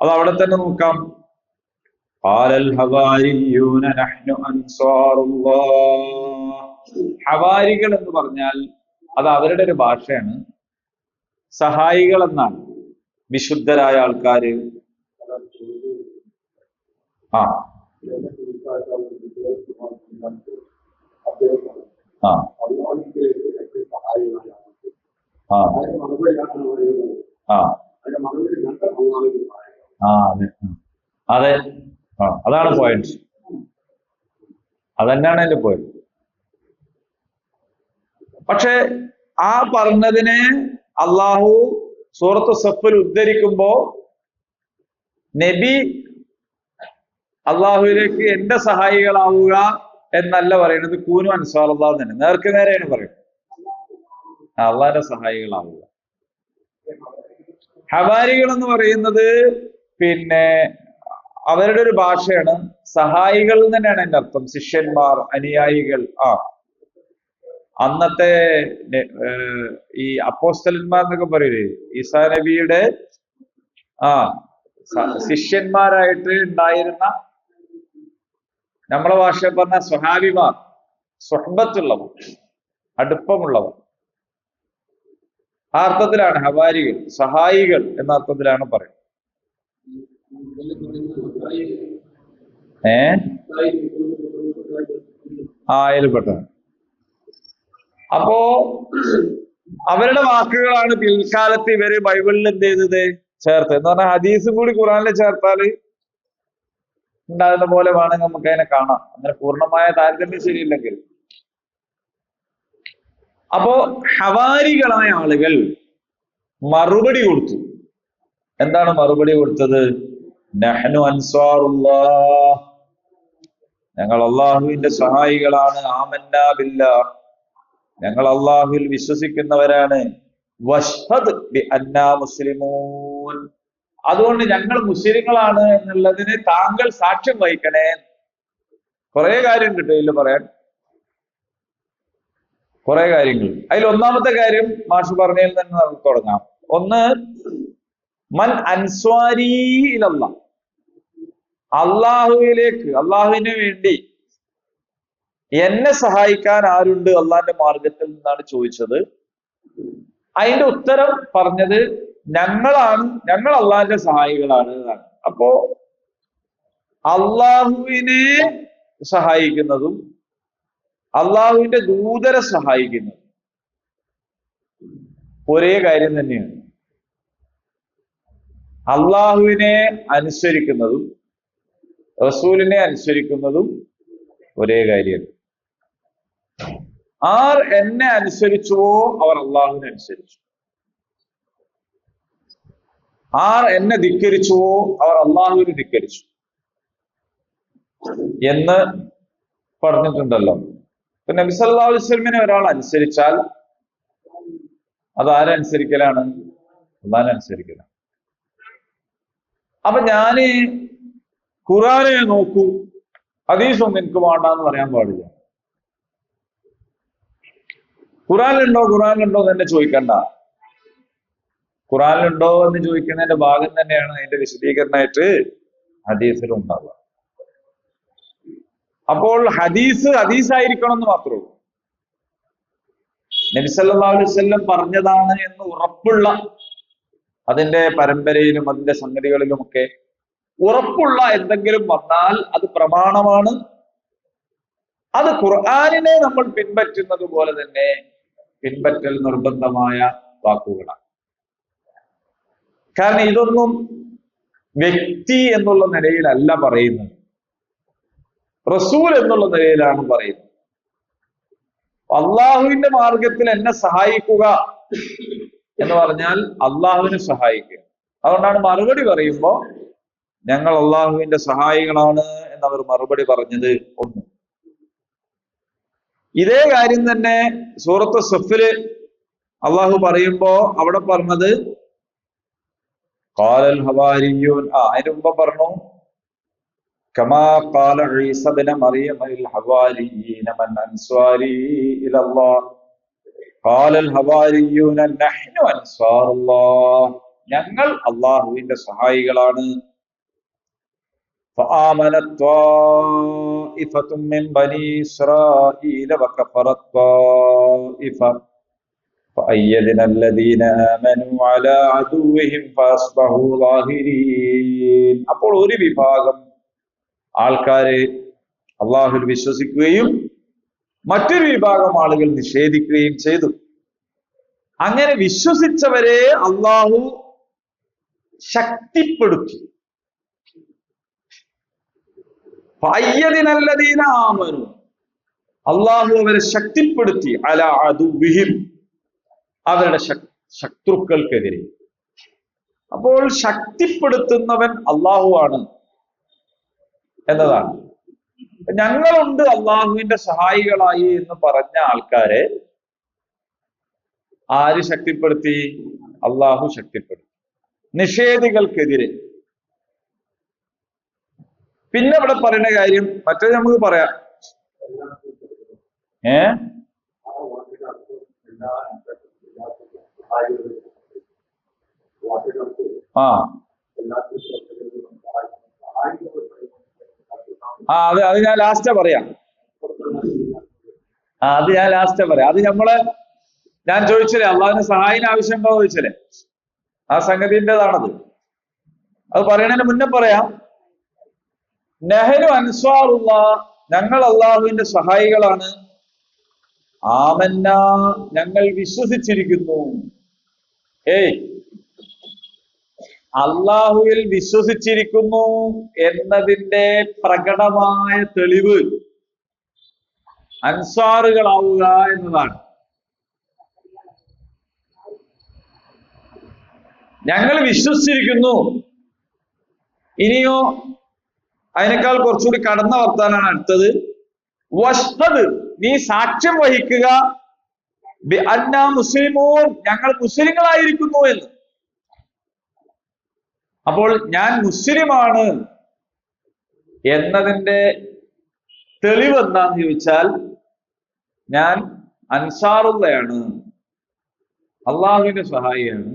അത് അവിടെ തന്നെ നോക്കാം. ഹവാരികൾ എന്ന് പറഞ്ഞാൽ അത് അവരുടെ ഒരു ഭാഷയാണ്. സഹായികൾ എന്നാണ്. വിശുദ്ധരായ ആൾക്കാര്. ആ ആ ആ ആ ആ അതെ അതെ ആ അതാണ് പോയിന്റ്. അതന്നെയാണ് അതിന്റെ പോയിന്റ്. പക്ഷെ ആ പറഞ്ഞതിനെ അള്ളാഹു സൂറത്ത് സഫിൽ ഉദ്ധരിക്കുമ്പോ നബി അള്ളാഹുവിലേക്ക് എന്റെ സഹായികളാവുക എന്നല്ല പറയുന്നത്, കൂനു അൻസാറുല്ലാഹ് തന്നെ. നേർക്ക് നേരെയാണ് പറയുന്നത്, അള്ളാഹിന്റെ സഹായികളാവുക. ഹവാരികൾ എന്ന് പറയുന്നത് പിന്നെ അവരുടെ ഒരു ഭാഷയാണ്. സഹായികൾ തന്നെയാണ് എന്റെ അർത്ഥം. ശിഷ്യന്മാർ, അനുയായികൾ. അന്നത്തെ ഈ അപ്പോസ്തലന്മാർ എന്നൊക്കെ പറയില്ലേ, ഈസാ നബിയുടെ ശിഷ്യന്മാരായിട്ട് ഉണ്ടായിരുന്ന, നമ്മളെ ഭാഷ പറഞ്ഞ സ്വഹാബിമാർ, സ്വഹബത്തുള്ളവർ, അടുപ്പമുള്ളവർ. ആ അർത്ഥത്തിലാണ് ഹവാരികൾ, സഹായികൾ എന്ന അർത്ഥത്തിലാണ് പറയുന്നത്. അതിൽപ്പെട്ടതാണ്. അപ്പോ അവരുടെ വാക്കുകളാണ് പിൽക്കാലത്ത് ഇവര് ബൈബിളിൽ എന്ത് ചെയ്തത്, ചേർത്ത്. എന്ന് പറഞ്ഞാൽ ഹദീസും കൂടി ഖുറാനിൽ ചേർത്താൽ ഉണ്ടാകുന്ന പോലെ വേണമെങ്കിൽ നമുക്ക് അതിനെ കാണാം. അങ്ങനെ പൂർണ്ണമായ താരതമ്യം ശരിയില്ലെങ്കിൽ. അപ്പോ ഹവാരികളായ ആളുകൾ മറുപടി കൊടുത്തു. എന്താണ് മറുപടി കൊടുത്തത്? നഹ്നു അൻസാറുല്ലാഹ്, ഞങ്ങൾ അള്ളാഹുവിന്റെ സഹായികളാണ്. ആമന്നാ ബില്ലാഹ്, ഞങ്ങൾ അള്ളാഹുവിൽ വിശ്വസിക്കുന്നവരാണ്. വഷ്ഹദ് ബിഅന്നാ മുസ്ലിമൂൻ, അതുകൊണ്ട് ഞങ്ങൾ മുസ്ലിങ്ങളാണ് എന്നുള്ളതിന് താങ്കൾ സാക്ഷ്യം വഹിക്കണേ. കുറെ കാര്യം കിട്ടും ഇതിൽ പറയാൻ, കുറെ കാര്യങ്ങൾ. അതിൽ ഒന്നാമത്തെ കാര്യം മാഷ് പറഞ്ഞതിൽ തന്നെ നമുക്ക് തുടങ്ങാം. ഒന്ന്, മൻ അൻസ്വാരി ഇലല്ലാഹ്, അള്ളാഹുവിലേക്ക്, അള്ളാഹുവിന് വേണ്ടി എന്നെ സഹായിക്കാൻ ആരുണ്ട് അള്ളാഹിന്റെ മാർഗത്തിൽ നിന്നാണ് ചോദിച്ചത്. അതിന്റെ ഉത്തരം പറഞ്ഞത് ഞങ്ങളാണ്, ഞങ്ങൾ അള്ളാഹിന്റെ സഹായികളാണ് എന്നാണ്. അപ്പോ അള്ളാഹുവിനെ സഹായിക്കുന്നതും അള്ളാഹുവിന്റെ ദൂതരെ സഹായിക്കുന്നതും ഒരേ കാര്യം തന്നെയാണ്. അള്ളാഹുവിനെ അനുസരിക്കുന്നതും റസൂലിനെ അനുസരിക്കുന്നതും ഒരേ കാര്യം. ആർ എന്നെ അനുസരിച്ചുവോ അവർ അള്ളാഹുവിനെ അനുസരിച്ചു, ആർ എന്നെ ധിക്കരിച്ചുവോ അവർ അള്ളാഹുവിനെ ധിക്കരിച്ചു എന്ന് പറഞ്ഞിട്ടുണ്ടല്ലോ. ഇപ്പൊ നബി സല്ലല്ലാഹു അലൈഹി വസല്ലമയെ ഒരാൾ അനുസരിച്ചാൽ അത് ആരനുസരിക്കലാണ്? അള്ളാഹിനെ അനുസരിക്കലാണ്. അപ്പൊ ഞാന് ഖുറാനെ നോക്കൂ, ഹദീസൊന്നും എനിക്ക് വേണ്ടെന്ന് പറയാൻ പാടില്ല. ഖുറാനിലുണ്ടോ ഖുറാനിലുണ്ടോ എന്ന് തന്നെ ചോദിക്കണ്ട. ഖുറാനിലുണ്ടോ എന്ന് ചോദിക്കുന്നതിന്റെ ഭാഗം തന്നെയാണ് അതിന്റെ വിശദീകരണമായിട്ട് ഹദീസിലും ഉണ്ടാവുക. അപ്പോൾ ഹദീസ് ഹദീസായിരിക്കണം എന്ന് മാത്രമേ ഉള്ളൂ. നബി സല്ലല്ലാഹു അലൈഹി വസല്ലം പറഞ്ഞതാണ് എന്ന് ഉറപ്പുള്ള, അതിന്റെ പരമ്പരയിലും അതിന്റെ സംഗതികളിലുമൊക്കെ ഉറപ്പുള്ള എന്തെങ്കിലും വന്നാൽ അത് പ്രമാണമാണ്. അത് ഖുർആനിനെ നമ്മൾ പിൻപറ്റുന്നത് പോലെ തന്നെ പിൻപറ്റൽ നിർബന്ധമായ വാക്കുകളാണ്. കാരണം ഇതൊന്നും വ്യക്തി എന്നുള്ള നിലയിലല്ല പറയുന്നത്, റസൂൽ എന്നുള്ള നിലയിലാണ് പറയുന്നത്. അള്ളാഹുവിന്റെ മാർഗത്തിൽ എന്നെ സഹായിക്കുക എന്ന് പറഞ്ഞാൽ അള്ളാഹുവിനെ സഹായിക്കുക. അതുകൊണ്ടാണ് മറുപടി പറയുമ്പോ ഞങ്ങൾ അള്ളാഹുവിന്റെ സഹായികളാണ് എന്നവർ മറുപടി പറഞ്ഞത്. ഒന്ന്, ഇതേ കാര്യം തന്നെ സൂറത്ത് സഫില് അള്ളാഹു പറയുമ്പോ അവിടെ പറഞ്ഞത് ഖാലൽ ഹവാരിയൂൻ, അതിന് മുമ്പ് പറഞ്ഞു കമാ ഖാല ഈസ ഇബ്നു മറിയം ലിൽ ഹവാരിയീന മൻ അൻസ്വാരി ഇലല്ലാഹ്, ഖാലൽ ഹവാരിയൂന നഹ്നു അൻസാറുല്ലാഹ്, ഞങ്ങൾ അള്ളാഹുവിന്റെ സഹായികളാണ്. فآمنت طائفة من بني إسرائيل وكفرت طائفة فأيدنا الذين آمنوا على عدوهم فأصبحوا ظاهرين. അപ്പോൾ ഒരു വിഭാഗം ആൾക്കാരെ അള്ളാഹുവിൽ വിശ്വസിക്കുകയും മറ്റൊരു വിഭാഗം ആളുകൾ നിഷേധിക്കുകയും ചെയ്തു. അങ്ങനെ വിശ്വസിച്ചവരെ അള്ളാഹു ശക്തിപ്പെടുത്തി. അള്ളാഹു അവരെ ശക്തിപ്പെടുത്തി അലാ അദുവിഹിം, അവരുടെ ശത്രുക്കൾക്കെതിരെ. അപ്പോൾ ശക്തിപ്പെടുത്തുന്നവൻ അള്ളാഹു ആണ് എന്നതാണ്. ഞങ്ങളുണ്ട് അള്ളാഹുവിന്റെ സഹായികളായി എന്ന് പറഞ്ഞ ആൾക്കാരെ ആര് ശക്തിപ്പെടുത്തി? അള്ളാഹു ശക്തിപ്പെടുത്തി നിഷേധികൾക്കെതിരെ. പിന്നെ ഇവിടെ പറയുന്ന കാര്യം മറ്റേ നമുക്ക് പറയാം. അത് ഞാൻ ലാസ്റ്റ് പറയാം. അത് ഞാൻ ചോദിച്ചില്ലേ അള്ളാഹുവിന് സഹായിന് ആവശ്യമുണ്ടോ ചോദിച്ചില്ലേ, ആ സംഗതിൻ്റെതാണത്. അത് പറയണതിന് മുന്നേ പറയാം, നഹ്നു അൻസാറുല്ലാഹ്, ഞങ്ങൾ അള്ളാഹുവിന്റെ സഹായികളാണ്. ആമന്ന, ഞങ്ങൾ വിശ്വസിച്ചിരിക്കുന്നു. അള്ളാഹുവിൽ വിശ്വസിച്ചിരിക്കുന്നു എന്നതിന്റെ പ്രകടമായ തെളിവ് അൻസാറുകളാവുക എന്നതാണ്. ഞങ്ങൾ വിശ്വസിച്ചിരിക്കുന്നു. ഇനിയോ അതിനേക്കാൾ കുറച്ചുകൂടി കടന്ന വർത്താനാണ് അടുത്തത്. വഷ്ഹദ്, നീ സാക്ഷ്യം വഹിക്കുക, ബിഅന്നാ മുസ്ലിമൂൻ, ഞങ്ങൾ മുസ്ലിങ്ങളായിരിക്കുന്നു എന്ന്. അപ്പോൾ ഞാൻ മുസ്ലിമാണ് എന്നതിന്റെ തെളിവ് എന്താന്ന് ചോദിച്ചാൽ, ഞാൻ അൻസാറുള്ളയാണ്, അള്ളാഹുവിന്റെ സഹായിയാണ്,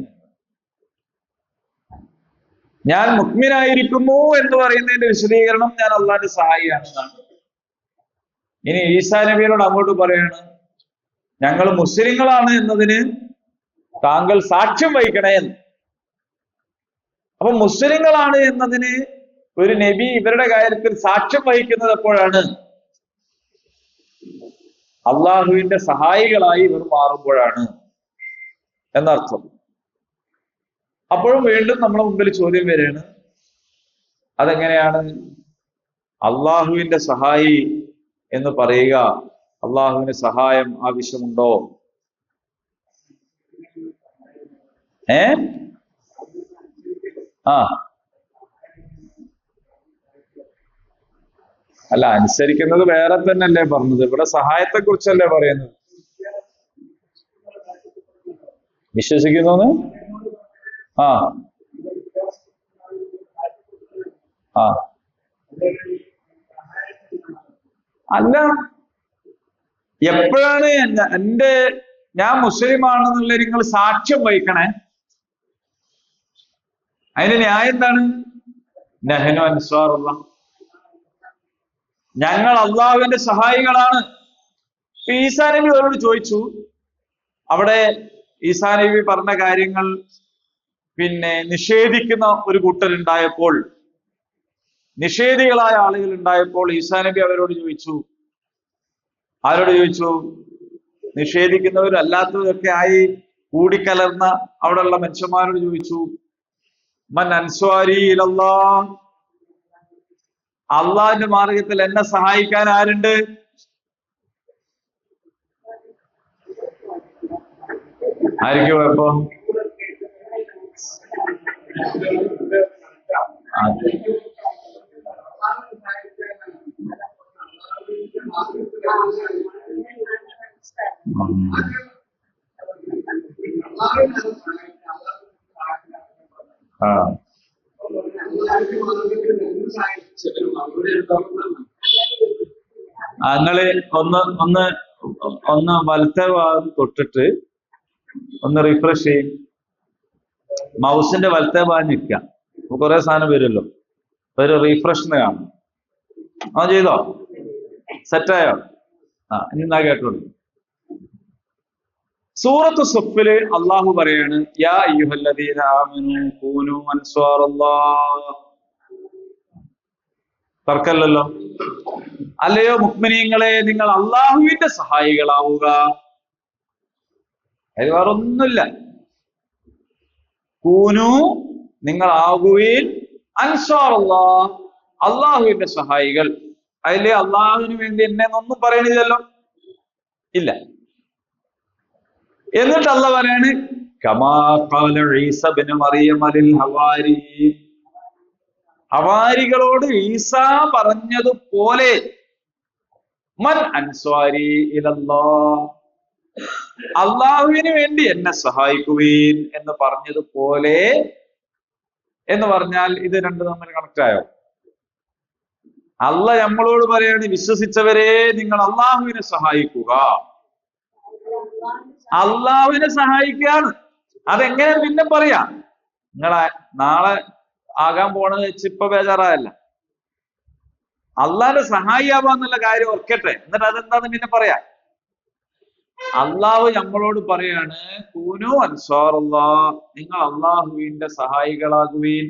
ഞാൻ മുഅ്മിനായിരിക്കുന്നു എന്ന് പറയുന്നതിന്റെ വിശദീകരണം ഞാൻ അള്ളാഹുവിന്റെ സഹായിയാണെന്നാണ്. ഇനി ഈസാ നബിയോട് അങ്ങോട്ട് പറയാണ്, ഞങ്ങൾ മുസ്ലിങ്ങളാണ് എന്നതിന് താങ്കൾ സാക്ഷ്യം വഹിക്കണേ എന്ന്. അപ്പൊ മുസ്ലിങ്ങളാണ് എന്നതിന് ഒരു നബി ഇവരുടെ കാര്യത്തിൽ സാക്ഷ്യം വഹിക്കുന്നത് എപ്പോഴാണ്? അള്ളാഹുവിന്റെ സഹായികളായി ഇവർ മാറുമ്പോഴാണ് എന്നർത്ഥം. അപ്പോഴും വീണ്ടും നമ്മുടെ മുമ്പിൽ ചോദ്യം വരികയാണ്, അതെങ്ങനെയാണ് അള്ളാഹുവിന്റെ സഹായി എന്ന് പറയുക? അള്ളാഹുവിന് സഹായം ആവശ്യമുണ്ടോ? അല്ല, അനുസരിക്കുന്നത് വേറെ തന്നെയല്ലേ പറഞ്ഞത്. ഇവിടെ സഹായത്തെ കുറിച്ചല്ലേ പറയുന്നത്. വിശ്വസിക്കുന്നു. അല്ല, എപ്പോഴാണ് ഞാൻ മുസ്ലിമാണെന്നുള്ള നിങ്ങൾ സാക്ഷ്യം വഹിക്കണേ? അതിന്റെ ന്യായം എന്താണ്? നഹ്നു അൻസാറുല്ലാഹ്, ഞങ്ങൾ അള്ളാഹുവിന്റെ സഹായികളാണ്. ഈസാ നബി അവരോട് ചോദിച്ചു. അവിടെ ഈസാ നബി പറഞ്ഞ കാര്യങ്ങൾ നിഷേധിക്കുന്ന ഒരു കൂട്ടരുണ്ടായപ്പോൾ, നിഷേധികളായ ആളുകൾ ഉണ്ടായപ്പോൾ ഈസാ നബി അവരോട് ചോദിച്ചു. ആരോട് ചോദിച്ചു? നിഷേധിക്കുന്നവരും അല്ലാത്തവരൊക്കെ ആയി കൂടിക്കലർന്ന അവിടെയുള്ള മനുഷ്യന്മാരോട് ചോദിച്ചു. മൻ അൻസ്വാരി ഇലല്ലാഹ്, അള്ളാഹിന്റെ മാർഗത്തിൽ എന്നെ സഹായിക്കാൻ ആരുണ്ട്? ആയിരിക്കും ഇപ്പൊ നിങ്ങള് ഒന്ന് ഒന്ന് വലത്തെ ഭാഗം തൊട്ടിട്ട് ഒന്ന് റിഫ്രഷ് ചെയ്യും. മൗസിന്റെ വലത്തെ ഭാഗം നിൽക്കുക. അപ്പൊ കുറെ സാധനം വരുമല്ലോ, ഒരു റീഫ്രഷിന് കാണും. അത് ചെയ്തോ? സെറ്റായോ? ഇനി എന്നാ കേട്ടോളൂ. സൂറത്ത് സഫില് അള്ളാഹു പറയാണ്, യാ അയ്യുഹല്ലദീന ആമനൂ കൂനൂ അൻസ്വാറല്ലാഹ്. തർക്കല്ലല്ലോ. അല്ലയോ മുഅ്മിനീങ്ങളെ, നിങ്ങൾ അള്ളാഹുവിന്റെ സഹായികളാവുക. അത് വേറൊന്നുമില്ല. കൂനു, നിങ്ങൾ ആകുവീൻ, അൻസ്വാറല്ലാഹ്, അള്ളാഹുവിന്റെ സഹായികൾ. അതില് അള്ളാഹുവിന് വേണ്ടി എന്നെ ഒന്നും പറയണില്ലല്ലോ, ഇല്ല. എന്നിട്ട് അള്ളാഹ് പറയാണ്, കമാ ഖാല ഈസ ഇബ്നു മറിയം ലിൽ ഹവാരിയീൻ, ഹവാരികളോട് ഈസാ പറഞ്ഞതുപോലെ, മൻ അൻസ്വാരി ഇലല്ലാഹ്, അള്ളാഹുവിന് വേണ്ടി എന്നെ സഹായിക്കുവീൻ എന്ന് പറഞ്ഞതുപോലെ. എന്ന് പറഞ്ഞാൽ ഇത് രണ്ടും തമ്മിൽ കണക്ട് ആയോ? അള്ളാഹ് നമ്മളോട് പറയാണ്, വിശ്വസിച്ചവരെ നിങ്ങൾ അള്ളാഹുവിനെ സഹായിക്കുക. അള്ളാഹുവിനെ സഹായിക്കുകയാണ്. അതെങ്ങനെ പിന്നെ പറയാം? നിങ്ങളെ നാളെ ആകാൻ പോണത് വെച്ച് ഇപ്പൊ ബേജാറായല്ല. അള്ളാഹിന്റെ സഹായിയാവാന്നുള്ള കാര്യം ഓർക്കട്ടെ, എന്നിട്ട് അതെന്താന്ന് പിന്നെ പറയാം. അള്ളാഹു നമ്മളോട് പറയാണ്, കൂനു അൻസ്വാറല്ലാഹ്, നിങ്ങൾ അള്ളാഹുവിന്റെ സഹായികളാകുവീൻ.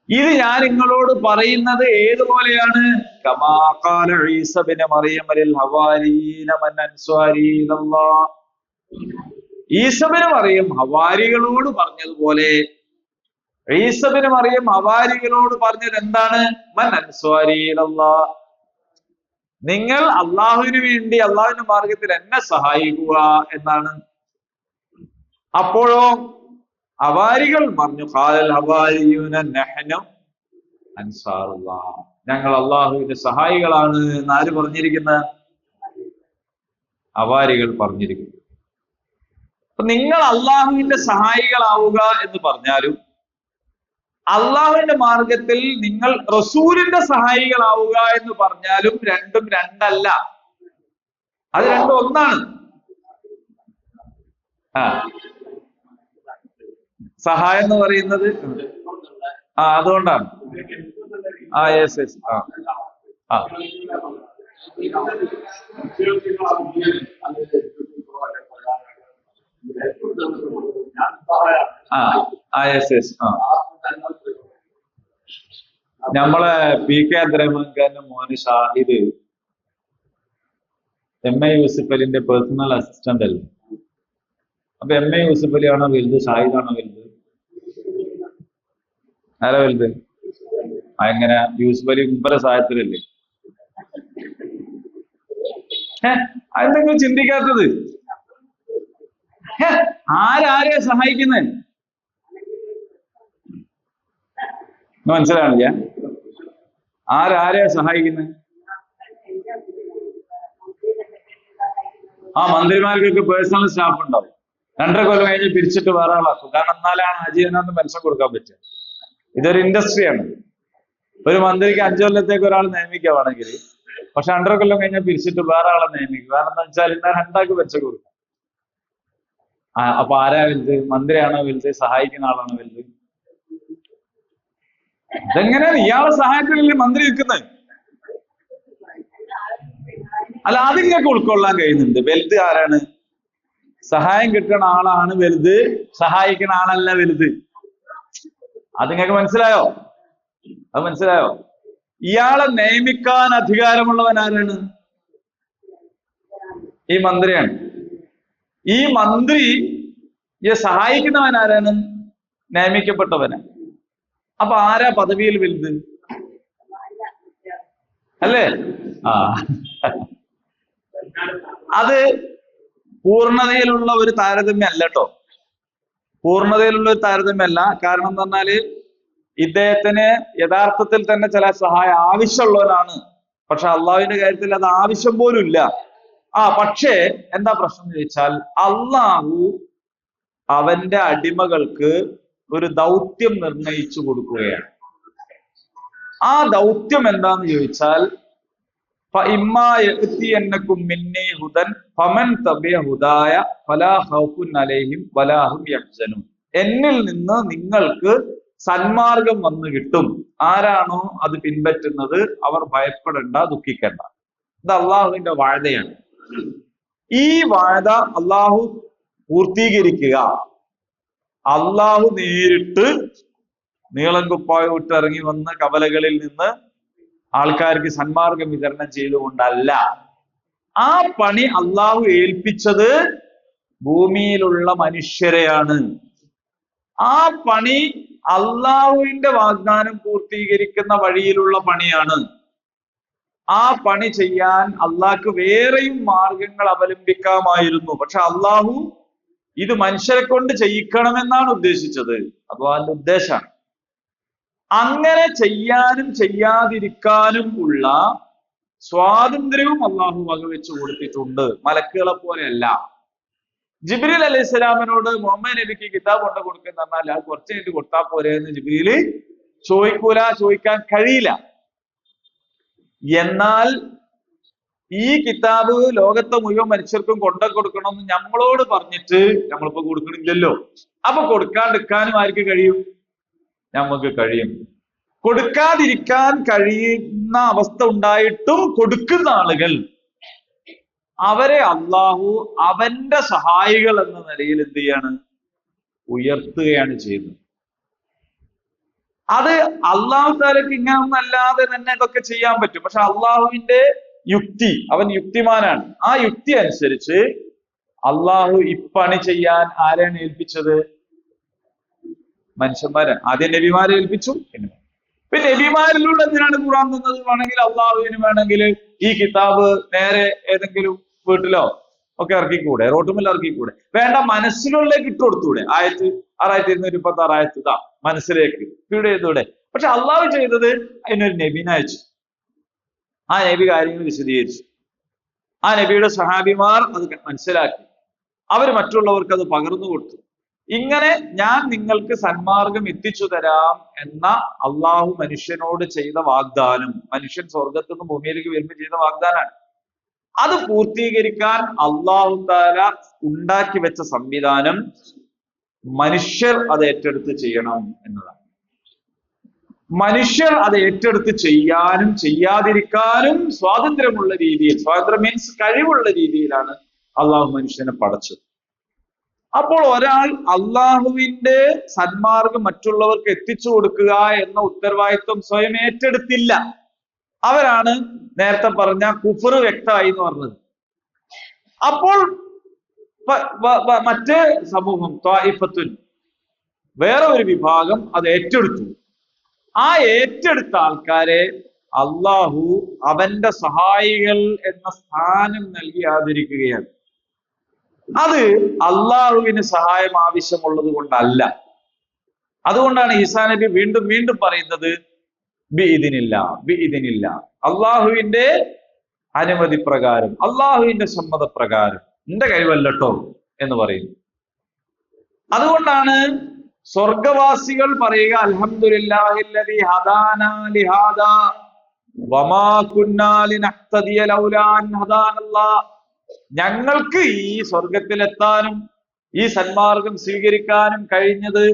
ഇത് ഞാൻ നിങ്ങളോട് പറയുന്നത് ഏതുപോലെയാണ്? കമാ ഖാല ഈസ ഇബ്നു മറിയം ലിൽ ഹവാരിയീന മൻ അൻസ്വാരി ഇലല്ലാഹ്, ഈസ ഇബ്നു മറിയം ഹവാരികളോട് പറഞ്ഞതുപോലെ. ഈസ ഇബ്നു മറിയം ഹവാരികളോട് പറഞ്ഞത് എന്താണ്? മൻ അൻസ്വാരി ഇലല്ലാഹ്, നിങ്ങൾ അള്ളാഹുവിന് വേണ്ടി അള്ളാഹുവിന്റെ മാർഗത്തിൽ എന്നെ സഹായിക്കുക എന്നാണ്. അപ്പോഴോ ഹവാരികൾ പറഞ്ഞു, ഖാലൽ ഹവാരിയൂന നഹ്നു അൻസാറുല്ലാഹ്, ഞങ്ങൾ അള്ളാഹുവിന്റെ സഹായികളാണ് എന്ന് ആര് പറഞ്ഞിരിക്കുന്നത്? ഹവാരികൾ പറഞ്ഞിരിക്കുന്നു. അപ്പൊ നിങ്ങൾ അള്ളാഹുവിന്റെ സഹായികളാവുക എന്ന് പറഞ്ഞാലും, അള്ളാഹുവിന്റെ മാർഗത്തിൽ നിങ്ങൾ റസൂലിന്റെ സഹായികളാവുക എന്ന് പറഞ്ഞാലും രണ്ടും രണ്ടല്ല, അത് രണ്ടും ഒന്നാണ്. സഹായം എന്ന് പറയുന്നത് അതുകൊണ്ടാണ്. Yes yes. Yes yes. നമ്മളെ പി കെ അബ്ദുറഹ്മാൻ ഖാന്റെ മോന് ഷാഹിദ് MA യൂസുഫ് അലിന്റെ പേഴ്സണൽ അസിസ്റ്റന്റ് അല്ലേ? അപ്പൊ MA യൂസുഫ് അലി ആണോ വലുത്, ഷാഹിദാണോ വലുത്? ആരാ വലുത്? എങ്ങനെ? യൂസുഫ് അലി മുമ്പര സഹായത്തിലല്ലേ? അതെന്തെങ്കിലും ചിന്തിക്കാത്തത്? ആരാരെയാ സഹായിക്കുന്നത്? മനസ്സിലാണില്ല? ആരാരെയാ സഹായിക്കുന്നത്? മന്ത്രിമാർക്കൊക്കെ പേഴ്സണൽ സ്റ്റാഫ് ഉണ്ടാവും. 2.5 കൊല്ലം കഴിഞ്ഞ് പിരിച്ചിട്ട് വേറെ ആളാക്കും. കാരണം എന്നാലാണ് അജീവനാന്ത് പെൻഷൻ കൊടുക്കാൻ പറ്റുക. ഇതൊരു ഇൻഡസ്ട്രിയാണ്. ഒരു മന്ത്രിക്ക് 5 കൊല്ലത്തേക്ക് ഒരാൾ നിയമിക്കുകയാണെങ്കിൽ, പക്ഷെ 2.5 കൊല്ലം കഴിഞ്ഞാൽ പിരിച്ചിട്ട് വേറെ ആളെ നിയമിക്കും. കാരണം എന്താ വെച്ചാൽ ഇന്നാൾ 2 പെൻഷൻ കൊടുക്കാം. അപ്പൊ ആരാ വലുത്? മന്ത്രിയാണോ വലുത്, സഹായിക്കുന്ന ആളാണോ വലുത്? ഇതെങ്ങനെയാണ്? ഇയാളെ സഹായത്തിലല്ലേ മന്ത്രി നിൽക്കുന്നത്? അല്ല, അതിങ്ങൾക്ക് ഉൾക്കൊള്ളാൻ കഴിയുന്നുണ്ട്. വലുത് ആരാണ്? സഹായം കിട്ടുന്ന ആളാണ് വലുത്, സഹായിക്കുന്ന ആളല്ല വലുത്. അത് നിങ്ങൾക്ക് മനസ്സിലായോ? അത് മനസ്സിലായോ? ഇയാളെ നിയമിക്കാൻ അധികാരമുള്ളവൻ ആരാണ്? ഈ മന്ത്രിയാണ്. ഈ മന്ത്രിയെ സഹായിക്കുന്നവൻ ആരാണ്? നിയമിക്കപ്പെട്ടവനാണ്. അപ്പൊ ആരാ പദവിയിൽ വലുത്? അല്ലേ? അത് പൂർണ്ണതയിലുള്ള ഒരു താരതമ്യം അല്ല കേട്ടോ. പൂർണ്ണതയിലുള്ള ഒരു താരതമ്യമല്ല. കാരണം എന്ന് പറഞ്ഞാല് ഇദ്ദേഹത്തിന് യഥാർത്ഥത്തിൽ തന്നെ ചില സഹായം ആവശ്യമുള്ളവരാണ്. പക്ഷെ അള്ളാഹുവിന്റെ കാര്യത്തിൽ അത് ആവശ്യം പോലും ഇല്ല. പക്ഷേ എന്താ പ്രശ്നം എന്ന് ചോദിച്ചാൽ, അള്ളാഹു അവന്റെ അടിമകൾക്ക് ഒരു ദൗത്യം നിർണയിച്ചു കൊടുക്കുകയാണ്. ആ ദൗത്യം എന്താന്ന് ചോദിച്ചാൽ, فإما يأتينكم مني هدى فمن تبع هداي فلا خوف عليهم ولا هم يحزنون. എന്നിൽ നിന്ന് നിങ്ങൾക്ക് സന്മാർഗം വന്നു കിട്ടും. ആരാണോ അത് പിൻപറ്റുന്നത് അവർ ഭയപ്പെടേണ്ട, ദുഃഖിക്കണ്ട. ഇത് അള്ളാഹുവിന്റെ വാഴയാണ്. ഈ വാഴ അള്ളാഹു പൂർത്തീകരിക്കുക. അള്ളാഹു നേരിട്ട് നീളം കുപ്പായ വിട്ടിറങ്ങി വന്ന കവലകളിൽ നിന്ന് ആൾക്കാർക്ക് സന്മാർഗം വിതരണം ചെയ്തുകൊണ്ടല്ല. ആ പണി അള്ളാഹു ഏൽപ്പിച്ചത് ഭൂമിയിലുള്ള മനുഷ്യരെയാണ്. ആ പണി അള്ളാഹുവിന്റെ വാഗ്ദാനം പൂർത്തീകരിക്കുന്ന വഴിയിലുള്ള പണിയാണ്. ആ പണി ചെയ്യാൻ അള്ളാഹ്ക്ക് വേറെയും മാർഗങ്ങൾ അവലംബിക്കാമായിരുന്നു. പക്ഷെ അള്ളാഹു ഇത് മനുഷ്യരെ കൊണ്ട് ചെയ്യിക്കണമെന്നാണ് ഉദ്ദേശിച്ചത്. അപ്പൊ അതിന്റെ ഉദ്ദേശമാണ്. അങ്ങനെ ചെയ്യാനും ചെയ്യാതിരിക്കാനും ഉള്ള സ്വാതന്ത്ര്യവും അള്ളാഹു വകവെച്ചു കൊടുത്തിട്ടുണ്ട്. മലക്കുകളെ പോലെയല്ല. ജിബ്രീൽ അലൈഹി സ്വലാമിനോട് മുഹമ്മദ് നബിക്ക് കിതാബ് കൊണ്ട് കൊടുക്കുന്ന പറഞ്ഞാൽ അത് കുറച്ച് കഴിഞ്ഞിട്ട് കൊടുത്താൽ പോരെ എന്ന് ജിബ്രീല് ചോദിക്കൂല, ചോദിക്കാൻ കഴിയില്ല. എന്നാൽ ഈ കിതാബ് ലോകത്തെ മുഴുവൻ മനുഷ്യർക്കും കൊടുക്കണമെന്ന് നമ്മളോട് പറഞ്ഞിട്ട് നമ്മളിപ്പോ കൊടുക്കണില്ലല്ലോ. അപ്പൊ കൊടുക്കാണ്ടിരിക്കാനും ആർക്ക് കഴിയും? നമുക്ക് കഴിയും. കൊടുക്കാതിരിക്കാൻ കഴിയുന്ന അവസ്ഥ ഉണ്ടായിട്ടും കൊടുക്കുന്ന ആളുകൾ, അവരെ അള്ളാഹു അവന്റെ സഹായികൾ എന്ന നിലയിൽ എന്ത് ചെയ്യാണ്? ഉയർത്തുകയാണ് ചെയ്യുന്നത്. അത് അള്ളാഹു താലക്ക് ഇങ്ങനൊന്നല്ലാതെ തന്നെ ഇതൊക്കെ ചെയ്യാൻ പറ്റും. പക്ഷെ അള്ളാഹുവിന്റെ യുക്തി, അവൻ യുക്തിമാനാണ്. ആ യുക്തി അനുസരിച്ച് അള്ളാഹു ഇപ്പണി ചെയ്യാൻ ആരെയാണ് ഏൽപ്പിച്ചത്? മനുഷ്യന്മാരാണ്. ആദ്യം നബിമാരെ ഏൽപ്പിച്ചു. പിന്നെ നബിമാരിലൂടെ എന്തിനാണ് ഖുർആൻ തന്നത്? വേണമെങ്കിൽ അള്ളാഹുവിന് വേണമെങ്കിൽ ഈ കിതാബ് നേരെ ഏതെങ്കിലും വീട്ടിലോ ഒക്കെ ഇറക്കിക്കൂടെ, റോട്ടുമിൽ ഇറക്കിക്കൂടെ? വേണ്ട, മനസ്സിലുള്ളിലേക്ക് ഇട്ട് കൊടുത്തൂടെ? 6236 ആയത്ത് ഇതാ മനസ്സിലേക്ക് ഇവിടെ ചെയ്തൂടെ? പക്ഷെ അള്ളാഹു ചെയ്തത് അതിനൊരു നബീനെ അയച്ചു. ആ നബി കാര്യങ്ങൾ വിശദീകരിച്ചു. ആ നബിയുടെ സഹാബിമാർ അത് മനസ്സിലാക്കി. അവർ മറ്റുള്ളവർക്ക് അത് പകർന്നു കൊടുത്തു. ഇങ്ങനെ ഞാൻ നിങ്ങൾക്ക് സന്മാർഗം എത്തിച്ചു തരാം എന്ന അള്ളാഹു മനുഷ്യനോട് ചെയ്ത വാഗ്ദാനം, മനുഷ്യൻ സ്വർഗത്തു നിന്ന് ഭൂമിയിലേക്ക് വരുമ്പോൾ ചെയ്ത വാഗ്ദാനാണ്. അത് പൂർത്തീകരിക്കാൻ അള്ളാഹു താല ഉണ്ടാക്കി വെച്ച സംവിധാനം മനുഷ്യർ അത് ഏറ്റെടുത്ത് ചെയ്യണം എന്നതാണ്. മനുഷ്യർ അത് ഏറ്റെടുത്ത് ചെയ്യാനും ചെയ്യാതിരിക്കാനും സ്വാതന്ത്ര്യമുള്ള രീതിയിൽ, സ്വാതന്ത്ര്യം മീൻസ് കഴിവുള്ള രീതിയിലാണ് അള്ളാഹു മനുഷ്യനെ പടച്ചത്. അപ്പോൾ ഒരാൾ അള്ളാഹുവിന്റെ സന്മാർഗം മറ്റുള്ളവർക്ക് എത്തിച്ചു കൊടുക്കുക എന്ന ഉത്തരവാദിത്വം സ്വയം ഏറ്റെടുത്തില്ല. അവരാണ് നേരത്തെ പറഞ്ഞ കുഫർ വ്യക്തമായി എന്ന് പറഞ്ഞത്. അപ്പോൾ മറ്റേ സമൂഹം ത്വായിഫത്തുൻ, വേറെ ഒരു വിഭാഗം അത് ഏറ്റെടുത്തു. ആ ഏറ്റെടുത്ത ആൾക്കാരെ അള്ളാഹു അവന്റെ സഹായികൾ എന്ന സ്ഥാനം നൽകി ആദരിക്കുകയാണ്. അത് അള്ളാഹുവിന് സഹായം ആവശ്യമുള്ളത് കൊണ്ടല്ല. അതുകൊണ്ടാണ് ഈസാ നബി വീണ്ടും വീണ്ടും പറയുന്നത് ബിഇദിനില്ല, അള്ളാഹുവിന്റെ അനുമതി പ്രകാരം, അള്ളാഹുവിന്റെ സമ്മതപ്രകാരം, എന്റെ കഴിവല്ലട്ടോ എന്ന് പറയുന്നു. അതുകൊണ്ടാണ് സ്വർഗവാസികൾ പറയുക അൽഹംദുലില്ലാഹില്ലദീ ഹദാനാ ലിഹാദാ വമാ കുന്നാ ലിനഹ്തദിയ ലൗലാ അൻ ഹദാനല്ലാഹ്. ഞങ്ങൾക്ക് ഈ സ്വർഗത്തിലെത്താനും ഈ സന്മാർഗം സ്വീകരിക്കാനും കഴിഞ്ഞത്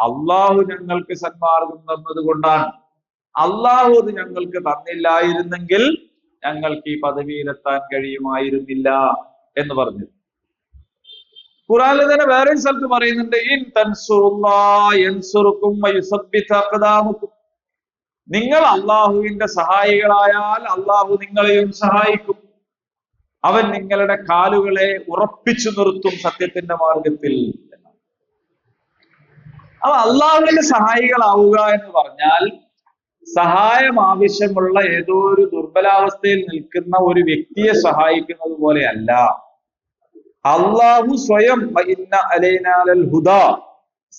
അള്ളാഹു ഞങ്ങൾക്ക് സന്മാർഗം തന്നത് കൊണ്ടാണ്. അള്ളാഹു അത് ഞങ്ങൾക്ക് തന്നില്ലായിരുന്നെങ്കിൽ ഞങ്ങൾക്ക് ഈ പദവിയിലെത്താൻ കഴിയുമായിരുന്നില്ല എന്ന് പറഞ്ഞു. ഖുർആനിൽ തന്നെ വേറെ സ്ഥലത്ത് പറയുന്നുണ്ട്, ഇൻ തൻസുറുല്ലാഹ യൻസുറുക്കും വയുസബ്ബിത് അഖ്ദാമുക്കും. നിങ്ങൾ അള്ളാഹുവിന്റെ സഹായികളായാൽ അള്ളാഹു നിങ്ങളെയും സഹായിക്കും. അവൻ നിങ്ങളുടെ കാലുകളെ ഉറപ്പിച്ചു നിർത്തും സത്യത്തിന്റെ മാർഗത്തിൽ. അപ്പൊ അള്ളാഹുവിന്റെ സഹായികളാവുക എന്ന് പറഞ്ഞാൽ സഹായം ആവശ്യമുള്ള ഏതോ ഒരു ദുർബലാവസ്ഥയിൽ നിൽക്കുന്ന ഒരു വ്യക്തിയെ സഹായിക്കുന്നത് പോലെയല്ല. അള്ളാഹു സ്വയം ഇന്ന അലൈനാൽ ഹുദാ,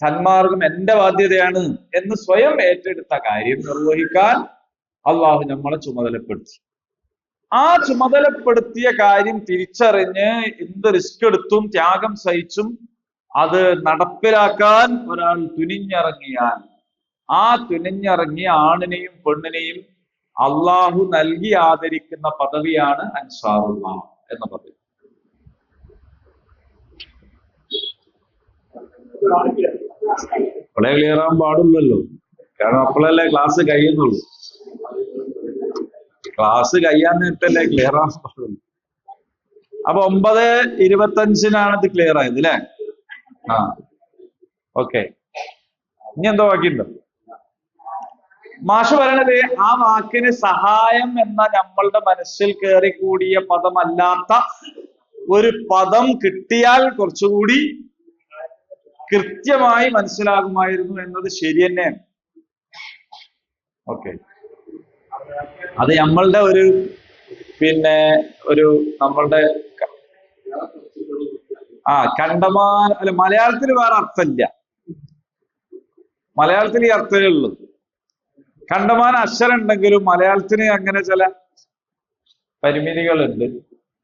സന്മാർഗം എന്റെ ബാധ്യതയാണ് എന്ന് സ്വയം ഏറ്റെടുത്ത കാര്യം നിർവഹിക്കാൻ അള്ളാഹു നമ്മളെ ചുമതലപ്പെടുത്തി. ആ ചുമതലപ്പെടുത്തിയ കാര്യം തിരിച്ചറിഞ്ഞ് എന്ത് റിസ്ക് എടുത്തും ത്യാഗം സഹിച്ചും അത് നടപ്പിലാക്കാൻ ഒരാൾ തുനിഞ്ഞിറങ്ങിയാൽ, ആ തുനിഞ്ഞിറങ്ങിയ ആണിനെയും പെണ്ണിനെയും അള്ളാഹു നൽകി ആദരിക്കുന്ന പദവിയാണ് അൻസാറുല്ലാഹ് എന്ന പദവി. അപ്പോളെ ക്ലിയർ ആവാൻ പാടില്ലല്ലോ, കാരണം അപ്പോഴല്ലേ ക്ലാസ് കഴിയുന്നുള്ളൂ. ക്ലാസ് കഴിയാൻ നേരത്തല്ലേ ക്ലിയർ ആവാൻ പാടുള്ളൂ. അപ്പൊ 9:25 ഇത് ക്ലിയർ ആയത് അല്ലേ? ആ, ഓക്കെ. ഇനി എന്തോ ബാക്കിയുണ്ടോ? മാഷ് പറയണത് ആ വാക്കിന് സഹായം എന്ന നമ്മളുടെ മനസ്സിൽ കയറി കൂടിയ പദമല്ലാത്ത ഒരു പദം കിട്ടിയാൽ കുറച്ചുകൂടി കൃത്യമായി മനസ്സിലാകുമായിരുന്നു എന്നത് ശരി തന്നെയാണ്. ഓക്കെ, അത് നമ്മളുടെ ഒരു നമ്മളുടെ കണ്ടമാന അല്ല, മലയാളത്തിൽ വേറെ അർത്ഥമില്ല. മലയാളത്തിൽ ഈ അർത്ഥമേ ഉള്ളൂ. കണ്ടമാന അക്ഷരം ഉണ്ടെങ്കിലും മലയാളത്തിന് അങ്ങനെ ചില പരിമിതികളുണ്ട്.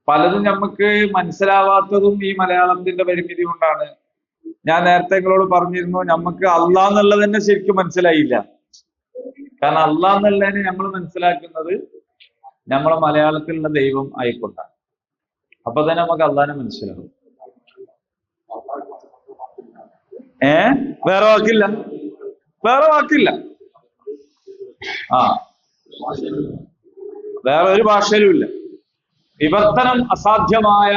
പലതും നമുക്ക് മനസ്സിലാവാത്തതും ഈ മലയാളത്തിന്റെ പരിമിതി കൊണ്ടാണ്. ഞാൻ നേരത്തെ നിങ്ങളോട് പറഞ്ഞിരുന്നു, നമുക്ക് അള്ളാഹ് എന്നുള്ളത് തന്നെ ശരിക്കും മനസ്സിലായില്ല. കാരണം അള്ളാഹ് എന്നുള്ളതിനെ നമ്മൾ മനസ്സിലാക്കുന്നത് നമ്മളെ മലയാളത്തിലുള്ള ദൈവം ആയിക്കൊണ്ടാണ്. അപ്പൊ തന്നെ നമുക്ക് അള്ളാഹിനെ മനസ്സിലാവും. വേറെ വാക്കില്ല, വേറെ വാക്കില്ല. വേറെ ഒരു ഭാഷയിലും ഇല്ല. വിവർത്തനം അസാധ്യമായ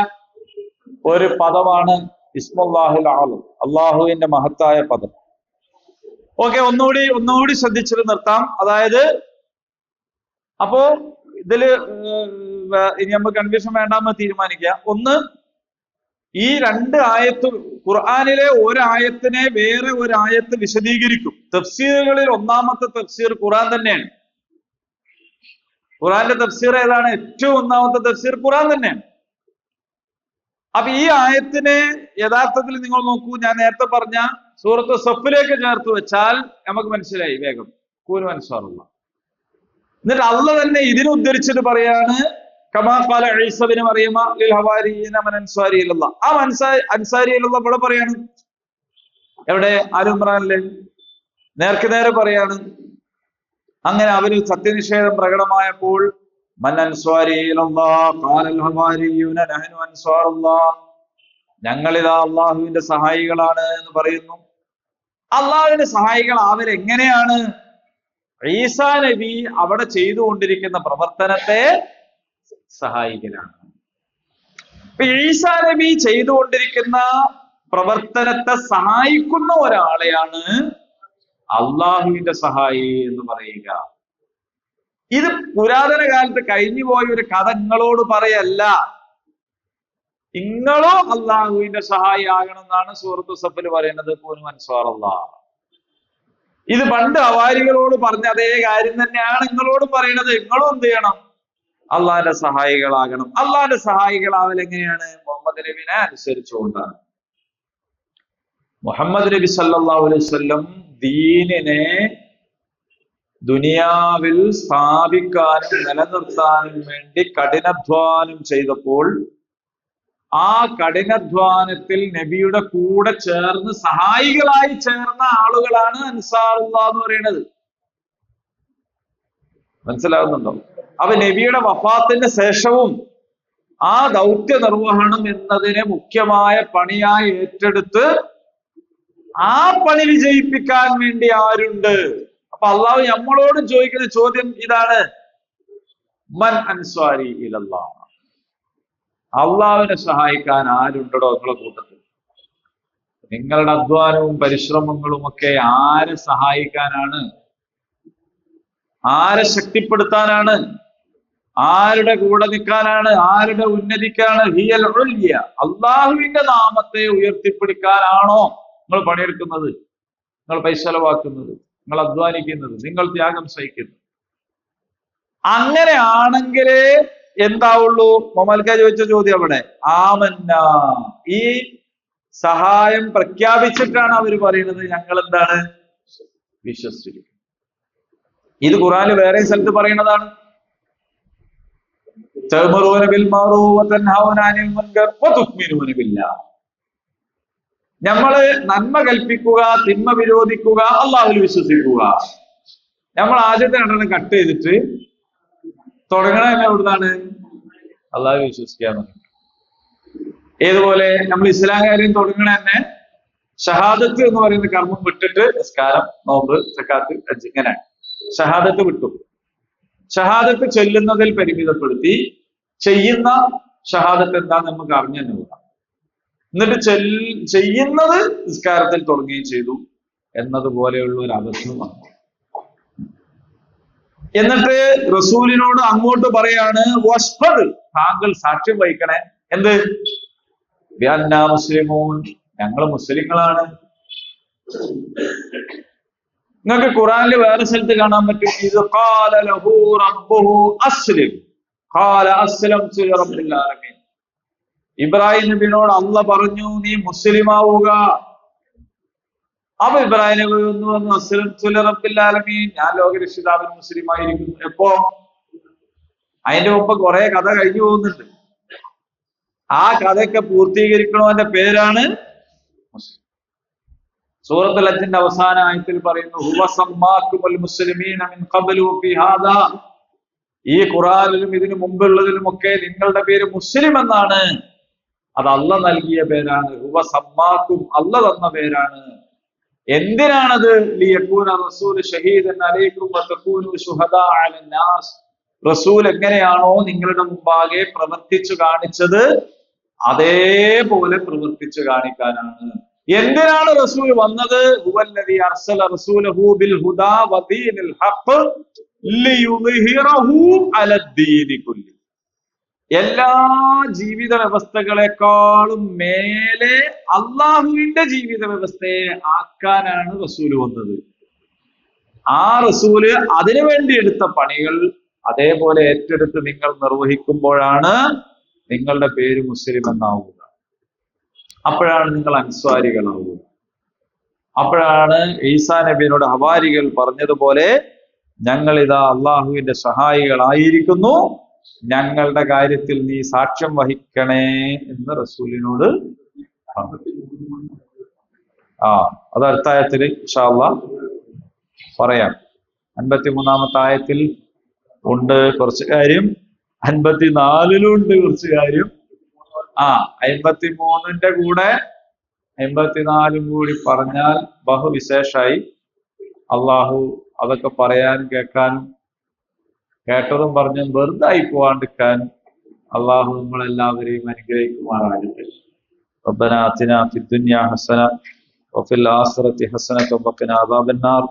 ഒരു പദമാണ് ഇസ്മുല്ലാഹിൽ ആലം, അള്ളാഹുവിന്റെ മഹത്തായ പദം. ഓക്കെ, ഒന്നുകൂടി ശ്രദ്ധിച്ചിട്ട് നിർത്താം. അതായത് അപ്പോ ഇതില് ഇനി നമുക്ക് കൺഫ്യൂഷൻ വേണ്ടാന്ന് തീരുമാനിക്കുക. ഒന്ന്, ഈ 2 ആയത്ത് ഖുർആനിലെ ഒരായത്തിനെ വേറെ ഒരായത്ത് വിശദീകരിക്കും. തഫ്സീറുകളിൽ ഒന്നാമത്തെ തഫ്സീർ ഖുർആൻ തന്നെയാണ്. ഖുർആന്റെ തഫ്സീർ ഏതാണ്? ഏറ്റവും ഒന്നാമത്തെ തഫ്സീർ ഖുർആൻ തന്നെയാണ്. അപ്പൊ ഈ ആയത്തിനെ യഥാർത്ഥത്തിൽ നിങ്ങൾ നോക്കൂ, ഞാൻ നേരത്തെ പറഞ്ഞ സൂറത്ത് സഫിലേക്ക് ചേർത്ത് വെച്ചാൽ നമുക്ക് മനസ്സിലായി വേഗം, കൂനു അൻസാറുള്ള. എന്നിട്ട് അള്ളാഹ് തന്നെ ഇതിനെ ഉദ്ധരിച്ചിട്ട് പറയാണ്, കമാ ഖാല ഈസ ഇബ്നു മറിയമ ലിൽ ഹവാരിയീന മൻ അൻസാരി ഇലല്ലാഹ്. ആ അൻസാരി ഇലല്ലാഹ് ഇവിടെ പറയാണ്. എവിടെ? ആല ഇംറാനിലെ നേർക്ക് നേരെ പറയാണ്. അങ്ങനെ അവര് സത്യനിഷേധം പ്രകടമായപ്പോൾ മൻ അൻസാരി ഇലല്ലാഹ് ഖാലൽ ഹവാരിയൂന നഹ്നു അൻസാറുല്ലാഹ്, ഞങ്ങളിതാ അള്ളാഹുവിന്റെ സഹായികളാണ് എന്ന് പറയുന്നു. അള്ളാഹുവിന്റെ സഹായികൾ അവരെങ്ങനെയാണ്? ഈസാ നബി അവിടെ ചെയ്തുകൊണ്ടിരിക്കുന്ന പ്രവർത്തനത്തെ സഹായിക്കലാണ്. ഈസാ നബി ചെയ്തുകൊണ്ടിരിക്കുന്ന പ്രവർത്തനത്തെ സഹായിക്കുന്ന ഒരാളെയാണ് അള്ളാഹുവിന്റെ സഹായി എന്ന് പറയുക. ഇത് പുരാതന കാലത്ത് കഴിഞ്ഞു പോയ ഒരു കഥ നിങ്ങളോട് പറയല്ല. നിങ്ങളോ അള്ളാഹുവിന്റെ സഹായി ആകണം എന്നാണ് സൂറത്ത് സഫിൽ പറയുന്നത്. കൂനു അൻസാറല്ലാഹ്. ഇത് പണ്ട് ഹവാരികളോട് പറഞ്ഞ അതേ കാര്യം തന്നെയാണ് നിങ്ങളോട് പറയുന്നത്. നിങ്ങളും എന്ത് ചെയ്യണം? അള്ളാഹിന്റെ സഹായികളാകണം. അള്ളാഹിന്റെ സഹായികളാവൽ എങ്ങനെയാണ്? മുഹമ്മദ് നബിനെ അനുസരിച്ചുകൊണ്ടാണ്. മുഹമ്മദ് നബി സല്ലല്ലാഹു അലൈഹി വസല്ലം ദീനിനെ ദുനിയാവിൽ സ്ഥാപിക്കാനും നിലനിർത്താനും വേണ്ടി കഠിനാധ്വാനം ചെയ്തപ്പോൾ ആ കഠിനാധ്വാനത്തിൽ നബിയുടെ കൂടെ ചേർന്ന് സഹായികളായി ചേർന്ന ആളുകളാണ് അൻസാറുല്ലാഹ് എന്ന് പറയുന്നത്. മനസ്സിലാവുന്നുണ്ടോ? അപ്പൊ നബിയുടെ വഫാത്തിന്റെ ശേഷവും ആ ദൗത്യ നിർവഹണം എന്നതിനെ മുഖ്യമായ പണിയായി ഏറ്റെടുത്ത് ആ പണി വിജയിപ്പിക്കാൻ വേണ്ടി ആരുണ്ട്? അപ്പൊ അള്ളാഹു നമ്മളോട് ചോദിക്കുന്ന ചോദ്യം ഇതാണ്, മൻ അൻസാരി ഇലല്ലാഹ്, അള്ളാഹുവിനെ സഹായിക്കാൻ ആരുണ്ടോ നിങ്ങളെ കൂട്ടത്തിൽ? നിങ്ങളുടെ അധ്വാനവും പരിശ്രമങ്ങളും ഒക്കെ ആരെ സഹായിക്കാനാണ്? ആരെ ശക്തിപ്പെടുത്താനാണ്? ആരുടെ കൂടെ നിൽക്കാനാണ്? ആരുടെ ഉന്നതിക്കാണ്? ഹിയൽ ഉൽയ, അള്ളാഹുവിന്റെ നാമത്തെ ഉയർത്തിപ്പിടിക്കാനാണോ നിങ്ങൾ പണിയെടുക്കുന്നത്, നിങ്ങൾ പൈസ ചെലവാക്കുന്നത്, നിങ്ങൾ അധ്വാനിക്കുന്നത്, നിങ്ങൾ ത്യാഗം സഹിക്കുന്നത്? അങ്ങനെയാണെങ്കിലേ എന്താവുള്ളൂ? മൊമൽക്ക ചോദിച്ച ചോദ്യം അവിടെ. ആമന്ന, ഈ സഹായം പ്രഖ്യാപിച്ചിട്ടാണ് അവർ പറയുന്നത് ഞങ്ങൾ എന്താണ്? വിശ്വസിച്ചിരിക്കുന്നത്. ഇത് ഖുർആനിൽ വേറെ സ്ഥലത്ത് പറയുന്നതാണ്. തഅ്മുറൂന ബിൽ മഅറൂഫ് വതൻഹൗന അനിൽ മുൻകർ വതുഅ്മിനൂന ബില്ലാഹ്. നമ്മള് നന്മ കൽപ്പിക്കുക, തിന്മ വിരോധിക്കുക, അള്ളാഹുവിൽ വിശ്വസിക്കുക. നമ്മൾ ആദ്യത്തെ രണ്ടെണ്ണം കട്ട് ചെയ്തിട്ട് തുടങ്ങണ തന്നെ എവിടുന്നാണ്? അള്ളാഹു വിശ്വസിക്കാന്ന്. ഏതുപോലെ നമ്മൾ ഇസ്ലാം കാര്യം തുടങ്ങണ തന്നെ ഷഹാദത്ത് എന്ന് പറയുന്ന കർമ്മം വിട്ടിട്ട് നിസ്കാരം, നോമ്പ്, സക്കാത്ത്, ഹജ്ജ്, ഇങ്ങനെ ഷഹാദത്ത് വിട്ടു. ഷഹാദത്ത് ചൊല്ലുന്നതിൽ പരിമിതപ്പെടുത്തി ചെയ്യുന്ന ഷഹാദത്ത് എന്താന്ന് നമുക്ക് അറിഞ്ഞു തന്നെ കൂടാം. എന്നിട്ട് ചെയ്യുന്നത് നിസ്കാരത്തിൽ തുടങ്ങുകയും ചെയ്തു എന്നതുപോലെയുള്ള ഒരു അബദ്ധമാണ്. എന്നിട്ട് റസൂലിനോട് അങ്ങോട്ട് പറയാണ്, വസ്ഫദ്, താങ്കൾ സാക്ഷ്യം വഹിക്കണേ. എന്ത്? ബിഅന്നാ മുസ്ലിമൂൻ, ഞങ്ങൾ മുസ്ലിങ്ങളാണ്. നിങ്ങൾക്ക് ഖുറാനിൽ വേറെ സ്ഥലത്ത് കാണാൻ പറ്റും, ഇത് ഖാല ലഹു റബ്ബുഹു അസ്ലിം ഖാല അസ്ലംതു ലിറബ്ബിൽ ആലമീൻ. ഇബ്രാഹിം നബിയോട് അള്ളാഹ് പറഞ്ഞു, നീ മുസ്ലിം ആവുക. അപ്പൊ ഇബ്രാഹിം നബി വന്നു, അസ്ലംതു ലിറബ്ബിൽ ആലമീൻ, ഞാൻ ലോകരക്ഷിതാവിന് മുസ്ലിം ആയിരിക്കുന്നു. എപ്പോ? അതിന്റെ മുമ്പ് കുറെ കഥ കഴിഞ്ഞു പോകുന്നുണ്ട്. ആ കഥയൊക്കെ പൂർത്തീകരിക്കണവന്റെ പേരാണ് മുസ്ലിം. സൂറത്തുൽ ഹജ്ജിന്റെ അവസാന ആയത്തിൽ പറയുന്നു, ഹുവ സമ്മാക്കുമുൽ മുസ്ലിമീന മിൻ ഖബ്ലു ഫീ ഹാദാ, ഈ ഖുർആനിലും ഇതിനു മുമ്പുള്ളതിലുമൊക്കെ നിങ്ങളുടെ പേര് മുസ്ലിം എന്നാണ്. അത് അള്ളാഹ് നൽകിയ പേരാണ്. ഹുവ സമ്മാക്കും, അള്ളാഹ് തന്ന പേരാണ്. എന്തിനാണത്? ലിയകൂന റസൂൽ ഷഹീദൻ അലൈക്കും വതകൂനു ശുഹദാ അലന്നാസ്, റസൂൽ എങ്ങനെയാണോ നിങ്ങളുടെ മുമ്പാകെ പ്രവർത്തിച്ചു കാണിച്ചത് അതേപോലെ പ്രവർത്തിച്ചു കാണിക്കാനാണ്. എന്തിനാണ് റസൂൽ വന്നത്? ഹുവല്ലദീ അർസല റസൂലഹു ബിൽ ഹുദാ വദീനിൽ ഹഖ് ലിയുദ്ഹിറഹു അലദ്ദീനി കുല്ലി, എല്ലാ ജീവിത വ്യവസ്ഥകളെക്കാളും മേലെ അള്ളാഹുവിന്റെ ജീവിത വ്യവസ്ഥയെ ആക്കാനാണ് റസൂല് വന്നത്. ആ റസൂല് അതിനു വേണ്ടി എടുത്ത പണികൾ അതേപോലെ ഏറ്റെടുത്ത് നിങ്ങൾ നിർവഹിക്കുമ്പോഴാണ് നിങ്ങളുടെ പേര് മുസ്ലിം എന്നാവുക. അപ്പോഴാണ് നിങ്ങൾ അൻസ്വാരികളാവുക. അപ്പോഴാണ് ഈസാ നബിയോട് ഹവാരികൾ പറഞ്ഞതുപോലെ, ഞങ്ങൾ ഇതാ അള്ളാഹുവിന്റെ സഹായികളായിരിക്കുന്നു, ഞങ്ങളുടെ കാര്യത്തിൽ നീ സാക്ഷ്യം വഹിക്കണേ എന്ന് റസൂലിനോട് പറഞ്ഞു. അത് അടുത്ത ആയത്തിൽ ഇൻഷാ അല്ലാഹ് പറയാം. 53-ാമത്തെ ആയത്തിൽ ഉണ്ട് കുറച്ച് കാര്യം, 54-ലും ഉണ്ട് കുറച്ച് കാര്യം. 53-ന്റെ കൂടെ 54-ഉം കൂടി പറഞ്ഞാൽ ബഹുവിശേഷായി. അള്ളാഹു അതൊക്കെ പറയാനും കേൾക്കാനും കേട്ടതും പറഞ്ഞും വെറുതെ ആയി പോവാണ്ടിരിക്കാനും അള്ളാഹു നമ്മളെല്ലാവരെയും അനുഗ്രഹിക്കുമാറാകട്ടെ. റബ്ബനാ ആതിനാ ഫിദ്ദുനിയാ ഹസന വഫിൽ ആഖിറതി ഹസനത വഖിനാ അദാബന്നാർ.